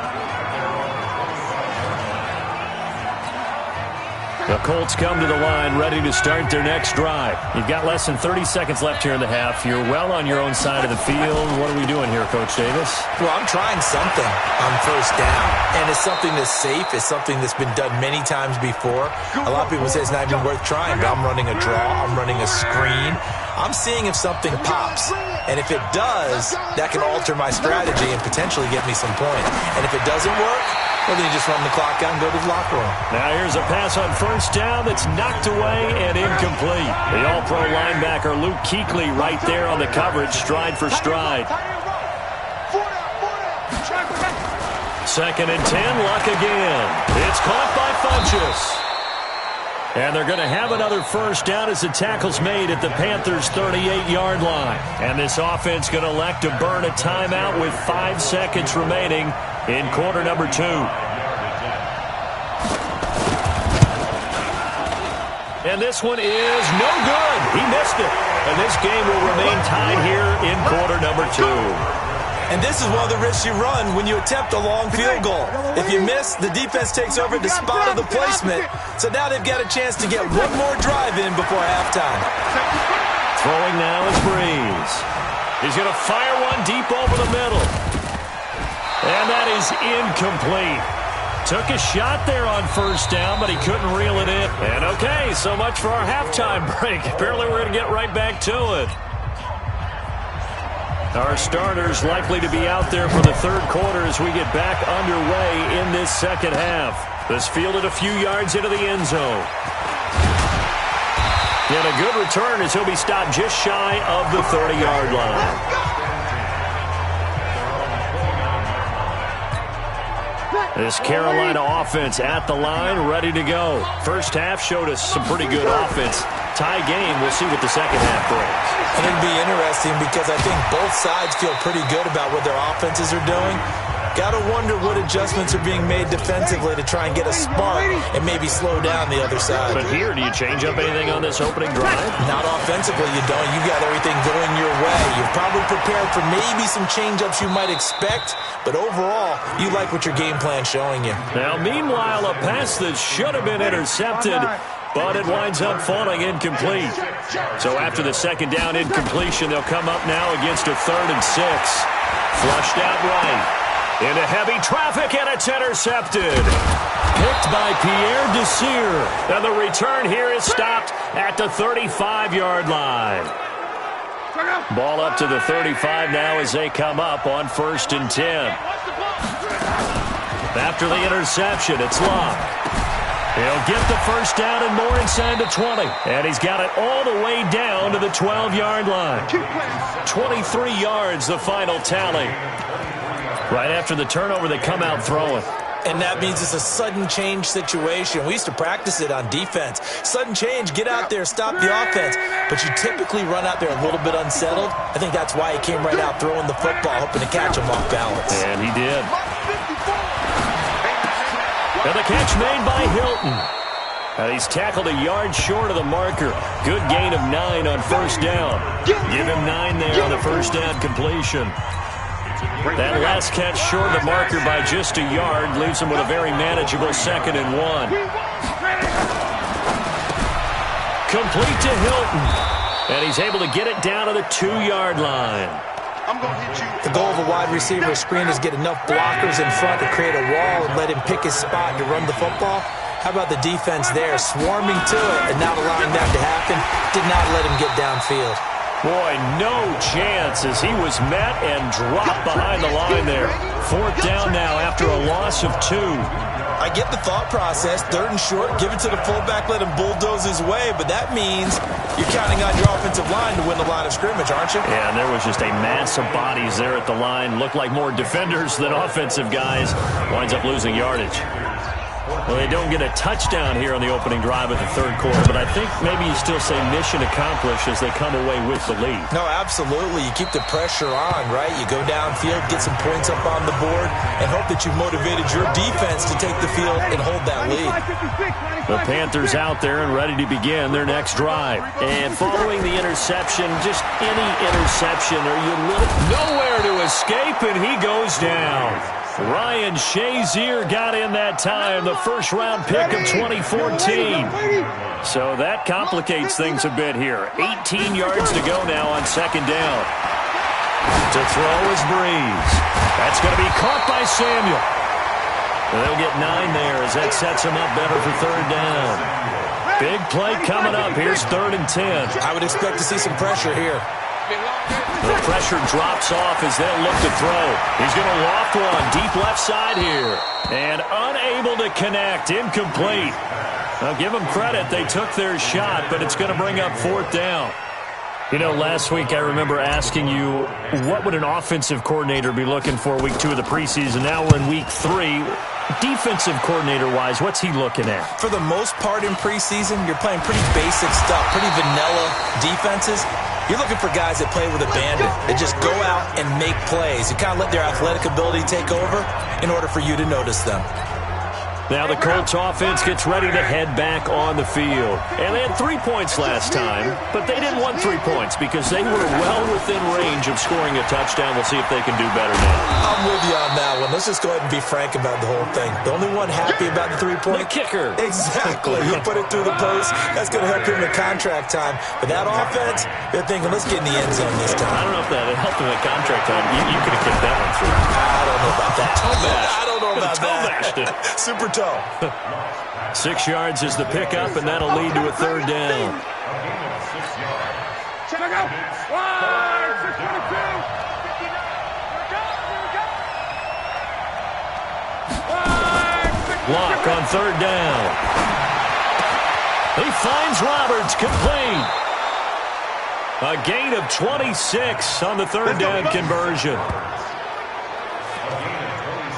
The Colts come to the line ready to start their next drive. You've got less than 30 seconds left here in the half. You're well on your own side of the field. What are we doing here, Coach Davis? Well, I'm trying something on first down, and it's something that's safe. It's something that's been done many times before. A lot of people say it's not even worth trying, but I'm running a draw. I'm running a screen. I'm seeing if something pops. And if it does, that can alter my strategy and potentially get me some points. And if it doesn't work, well, then you just run the clock out and go to the locker room. Now here's a pass on first down that's knocked away and incomplete. The all-pro linebacker Luke Kuechly right there on the coverage, stride for stride. 2nd and 10, luck again. It's caught by Funchess. And they're going to have another first down as the tackle's made at the Panthers' 38-yard line. And this offense going to elect to burn a timeout with 5 seconds remaining in quarter number 2. And this one is no good. He missed it. And this game will remain tied here in quarter number 2. And this is one of the risks you run when you attempt a long field goal. If you miss, the defense takes over the spot of the placement. So now they've got a chance to get one more drive in before halftime. Throwing now is Breeze. He's going to fire one deep over the middle. And that is incomplete. Took a shot there on first down, but he couldn't reel it in. And okay, so much for our halftime break. Apparently we're going to get right back to it. Our starters likely to be out there for the third quarter as we get back underway in this second half. This fielded a few yards into the end zone. And a good return as he'll be stopped just shy of the 30-yard line. This Carolina offense at the line, ready to go. First half showed us some pretty good offense. Tie game, we'll see what the second half brings. And it'll be interesting because I think both sides feel pretty good about what their offenses are doing. Got to wonder what adjustments are being made defensively to try and get a spark and maybe slow down the other side. But here, do you change up anything on this opening drive? Not offensively, you don't. You got everything going your way. You're probably prepared for maybe some change-ups you might expect, but overall, you like what your game plan's showing you. Now, meanwhile, a pass that should have been intercepted, but it winds up falling incomplete. So after the second down incompletion, they'll come up now against a 3rd and 6. Flushed out right. Into heavy traffic, and it's intercepted. Picked by Pierre Desir. And the return here is stopped at the 35-yard line. Ball up to the 35 now as they come up on 1st and 10. After the interception, it's Locke. He'll get the first down and more inside the 20. And he's got it all the way down to the 12-yard line. 23 yards, the final tally. Right after the turnover, they come out throwing. And that means it's a sudden change situation. We used to practice it on defense. Sudden change, get out there, stop the offense. But you typically run out there a little bit unsettled. I think that's why he came right out throwing the football, hoping to catch him off balance. And he did. And the catch made by Hilton. And he's tackled a yard short of the marker. Good gain of 9 on first down. Give him 9 there on the first down completion. That last catch short of the marker by just a yard leaves him with a very manageable 2nd and 1. Complete to Hilton. And he's able to get it down to the 2-yard line. The goal of a wide receiver screen is get enough blockers in front to create a wall and let him pick his spot to run the football. How about the defense there, swarming to it and not allowing that to happen? Did not let him get downfield. Boy, no chance as he was met and dropped behind the line there. 4th down now after a loss of 2. I get the thought process. 3rd and short, give it to the fullback, let him bulldoze his way, but that means you're counting on your offensive line to win the line of scrimmage, aren't you? Yeah, and there was just a mass of bodies there at the line. Looked like more defenders than offensive guys. Winds up losing yardage. Well, they don't get a touchdown here on the opening drive of the 3rd quarter, but I think maybe you still say mission accomplished as they come away with the lead. No, absolutely. You keep the pressure on, right? You go downfield, get some points up on the board, and hope that you've motivated your defense to take the field and hold that lead. The Panthers out there and ready to begin their next drive. And following the interception, just any interception, or you nowhere to escape, and he goes down. Ryan Shazier got in that time, the first-round pick of 2014. So that complicates things a bit here. 18 yards to go now on 2nd down. To throw is Breeze. That's going to be caught by Samuel. They'll get 9 there as that sets them up better for 3rd down. Big play coming up. Here's 3rd and 10. I would expect to see some pressure here. The pressure drops off as they'll look to throw. He's going to loft one deep left side here. And unable to connect. Incomplete. Now give them credit. They took their shot, but it's going to bring up 4th down. You know, last week I remember asking you, what would an offensive coordinator be looking for week 2 of the preseason? Now we're in week 3. Defensive coordinator-wise, what's he looking at? For the most part in preseason, you're playing pretty basic stuff, pretty vanilla defenses. You're looking for guys that play with abandon, that just go out and make plays. You kind of let their athletic ability take over in order for you to notice them. Now the Colts offense gets ready to head back on the field. And they had 3 points last time, but they didn't want 3 points because they were well within range of scoring a touchdown. We'll see if they can do better now. I'm with you on that one. Let's just go ahead and be frank about the whole thing. The only one happy about the 3-point? The kicker. Exactly. You put it through the post. That's going to help him in contract time. But that offense, they're thinking, let's get in the end zone this time. I don't know if that helped him in contract time. You could have kicked that one through. I don't know about that. I don't know about that. Super toe. 6 yards is the pickup, and that'll lead to a 3rd down. Block on 3rd down. He finds Roberts, complete. A gain of 26 on the 3rd down conversion.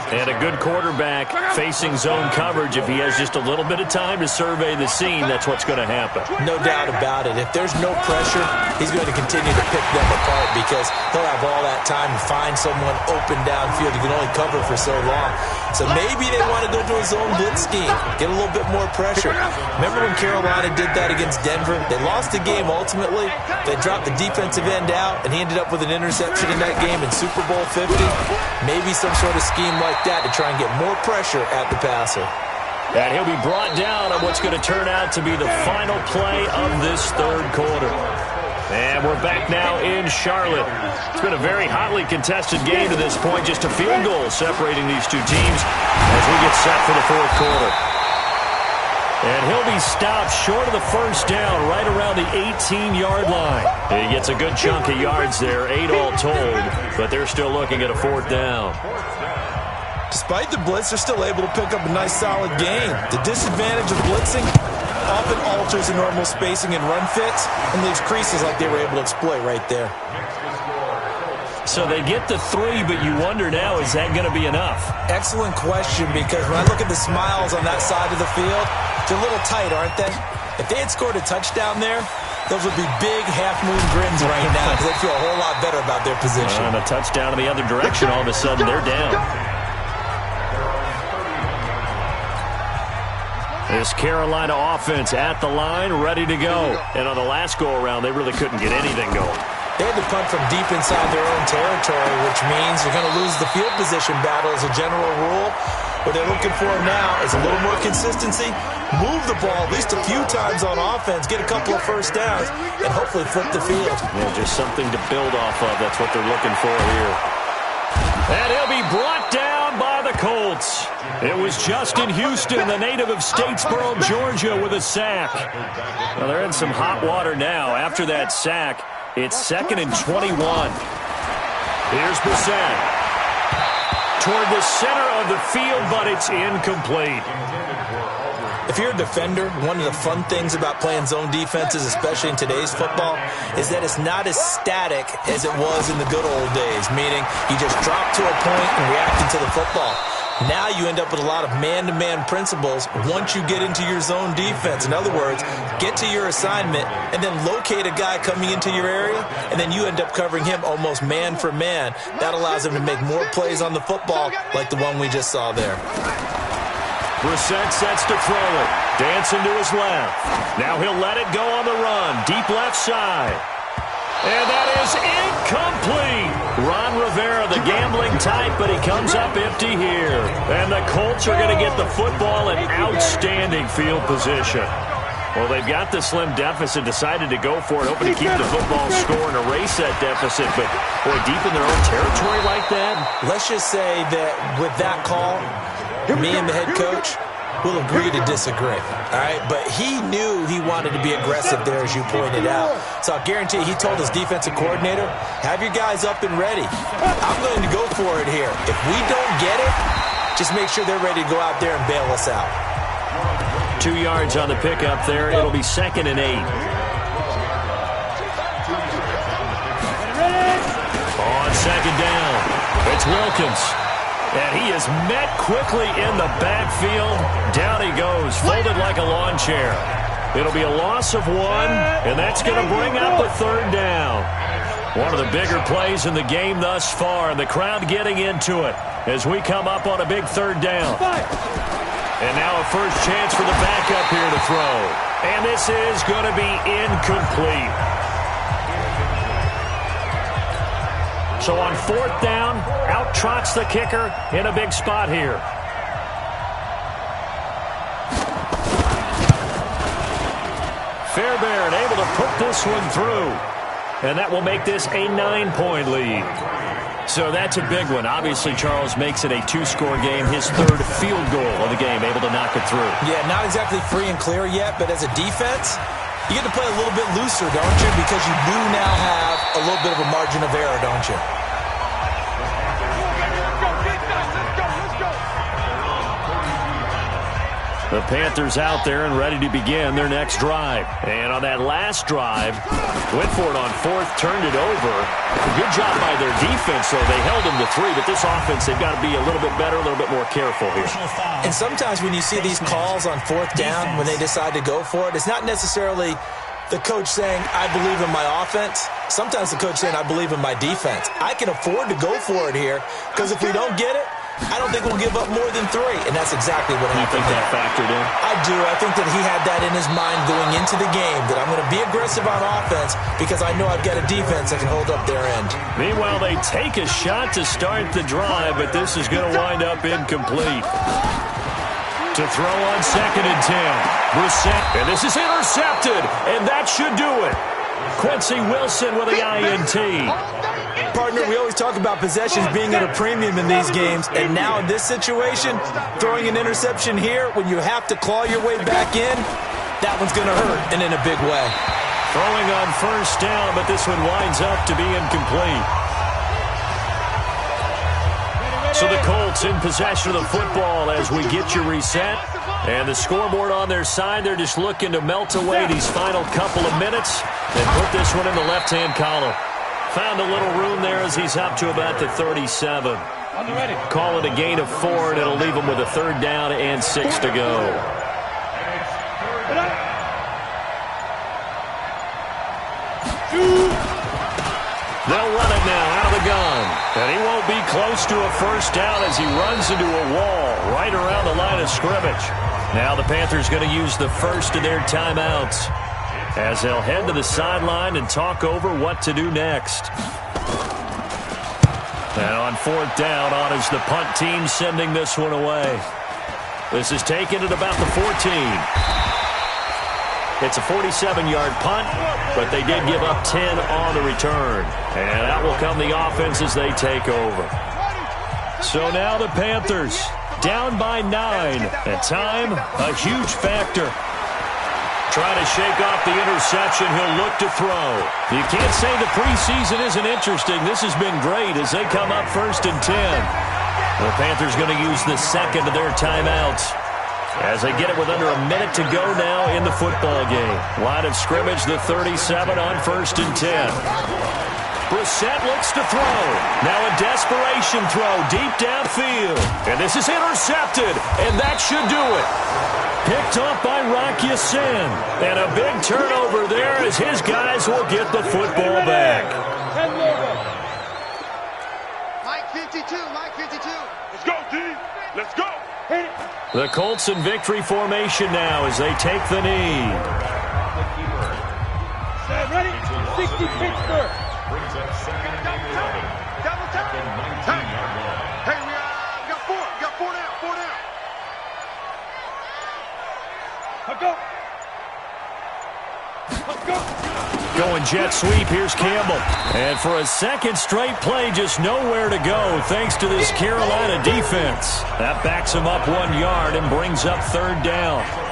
And a good quarterback facing zone coverage. If he has just a little bit of time to survey the scene, that's what's going to happen. No doubt about it. If there's no pressure, he's going to continue to pick them apart because he'll have all that time to find someone open downfield. He can only cover for so long. So maybe they want to go to a zone blitz scheme, get a little bit more pressure. Remember when Carolina did that against Denver? They lost the game ultimately. They dropped the defensive end out, and he ended up with an interception in that game in Super Bowl 50. Maybe some sort of scheme like that to try and get more pressure at the passer. And he'll be brought down on what's going to turn out to be the final play of this 3rd quarter. And we're back now in Charlotte. It's been a very hotly contested game to this point. Just a field goal separating these two teams as we get set for the 4th quarter. And he'll be stopped short of the 1st down right around the 18-yard line. He gets a good chunk of yards there, 8 all told, but they're still looking at a 4th down. Despite the blitz, they're still able to pick up a nice solid gain. The disadvantage of blitzing often alters the normal spacing and run fits and leaves creases like they were able to exploit right there. So they get the 3, but you wonder now, is that going to be enough? Excellent question, because when I look at the smiles on that side of the field, they're a little tight, aren't they? If they had scored a touchdown there, those would be big half-moon grins right now because they feel a whole lot better about their position. And a touchdown in the other direction, all of a sudden they're down. This Carolina offense at the line, ready to go. And on the last go-around, they really couldn't get anything going. They had to punt from deep inside their own territory, which means you're going to lose the field position battle as a general rule. What they're looking for now is a little more consistency, move the ball at least a few times on offense, get a couple of 1st downs, and hopefully flip the field. Yeah, just something to build off of. That's what they're looking for here. And he'll be brought down by the Colts. It was Justin Houston, the native of Statesboro, Georgia, with a sack. Well, they're in some hot water now. After that sack, it's 2nd and 21. Here's Brissett. toward the center of the field, but it's incomplete. If you're a defender, one of the fun things about playing zone defenses, especially in today's football, is that it's not as static as it was in the good old days, meaning you just drop to a point and react to the football. Now you end up with a lot of man-to-man principles once you get into your zone defense. In other words, get to your assignment and then locate a guy coming into your area, and then you end up covering him almost man for man. That allows him to make more plays on the football like the one we just saw there. Brissett sets to throw it. Dancing to his left. Now he'll let it go on the run. Deep left side. And that is incomplete. Ron Rivera, the gambling type, but he comes up empty here. And the Colts are going to get the football in outstanding field position. Well, they've got the slim deficit, decided to go for it, hoping to keep the football score and erase that deficit. But, boy, deep in their own territory like that. Let's just say that with that call, me and the head coach will agree to disagree, all right? But he knew he wanted to be aggressive there, as you pointed out. So I'll guarantee he told his defensive coordinator, have your guys up and ready. I'm going to go for it here. If we don't get it, just make sure they're ready to go out there and bail us out. 2 yards on the pickup there. It'll be 2nd and 8. On 2nd down, it's Wilkins. And he is met quickly in the backfield. Down he goes, folded like a lawn chair. It'll be a loss of 1, and that's going to bring up a 3rd down. One of the bigger plays in the game thus far, and the crowd getting into it as we come up on a big 3rd down. And now a first chance for the backup here to throw. And this is going to be incomplete. So on 4th down, out trots the kicker in a big spot here. Fairbairn able to put this one through. And that will make this a 9-point lead. So that's a big one. Obviously, Charles makes it a 2-score game. His 3rd field goal of the game, able to knock it through. Yeah, not exactly free and clear yet, but as a defense, you get to play a little bit looser, don't you? Because you do now have a little bit of a margin of error, don't you? The Panthers out there and ready to begin their next drive. And on that last drive, went for it on 4th, turned it over. Good job by their defense, though. They held them to 3, but this offense, they've got to be a little bit better, a little bit more careful here. And sometimes when you see these calls on 4th down, when they decide to go for it, it's not necessarily the coach saying, I believe in my offense. Sometimes the coach saying, I believe in my defense. I can afford to go for it here, because if we don't get it, I don't think we'll give up more than 3, and that's exactly what happened. You think that factored in? I do. I think that he had that in his mind going into the game, that I'm going to be aggressive on offense because I know I've got a defense that can hold up their end. Meanwhile, they take a shot to start the drive, but this is going to wind up incomplete. To throw on 2nd and 10. Brissett, and this is intercepted, and that should do it. Quincy Wilson with the INT. Partner, we always talk about possessions being at a premium in these games, and now in this situation, throwing an interception here when you have to claw your way back in, that one's going to hurt, and in a big way. Throwing on 1st down, but this one winds up to be incomplete. So the Colts in possession of the football as we get you reset. And the scoreboard on their side, they're just looking to melt away these final couple of minutes and put this one in the left-hand column. Found a little room there as he's up to about the 37. Call it a gain of 4, and it'll leave him with a 3rd down and 6 to go. They'll run it now out of the gun. And he won't be close to a 1st down as he runs into a wall right around the line of scrimmage. Now the Panthers going to use the first of their timeouts as they'll head to the sideline and talk over what to do next. And on 4th down, on is the punt team sending this one away. This is taken at about the 14. It's a 47-yard punt, but they did give up 10 on the return. And out will come the offense as they take over. So now the Panthers down by 9. At time, a huge factor. Trying to shake off the interception. He'll look to throw. You can't say the preseason isn't interesting. This has been great as they come up 1st and 10. The Panthers going to use the second of their timeouts as they get it with under a minute to go now in the football game. Line of scrimmage, the 37 on 1st and 10. Brissett looks to throw. Now a desperation throw deep downfield. And this is intercepted, and that should do it. Picked off by Rocky Sin. And a big turnover there as his guys will get the football back. Mike 52, Mike 52. Let's go, D. Let's go. The Colts in victory formation now as they take the knee. Ready? 60 Pittsburgh. Brings up second and 11. Double time. Hey, we got four. We got four down. Four down. Let's go. Let's go. Going jet sweep, here's Campbell. And for a second straight play, just nowhere to go thanks to this Carolina defense. That backs him up 1 yard and brings up 3rd down.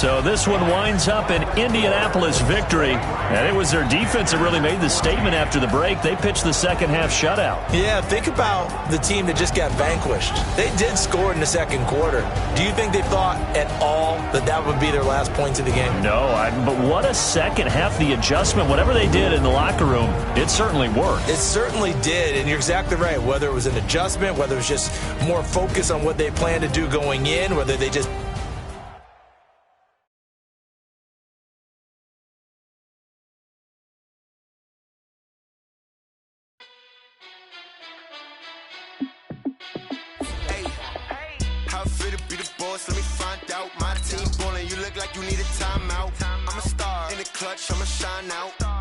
So this one winds up an Indianapolis victory. And it was their defense that really made the statement after the break. They pitched the second half shutout. Yeah, think about the team that just got vanquished. They did score in the second quarter. Do you think they thought at all that that would be their last points of the game? No, but what a second half. The adjustment, whatever they did in the locker room, it certainly worked. It certainly did, and you're exactly right. Whether it was an adjustment, whether it was just more focus on what they planned to do going in, whether they just Let me find out. My team ballin', you look like you need a timeout. I'm a star in the clutch, I'ma shine out.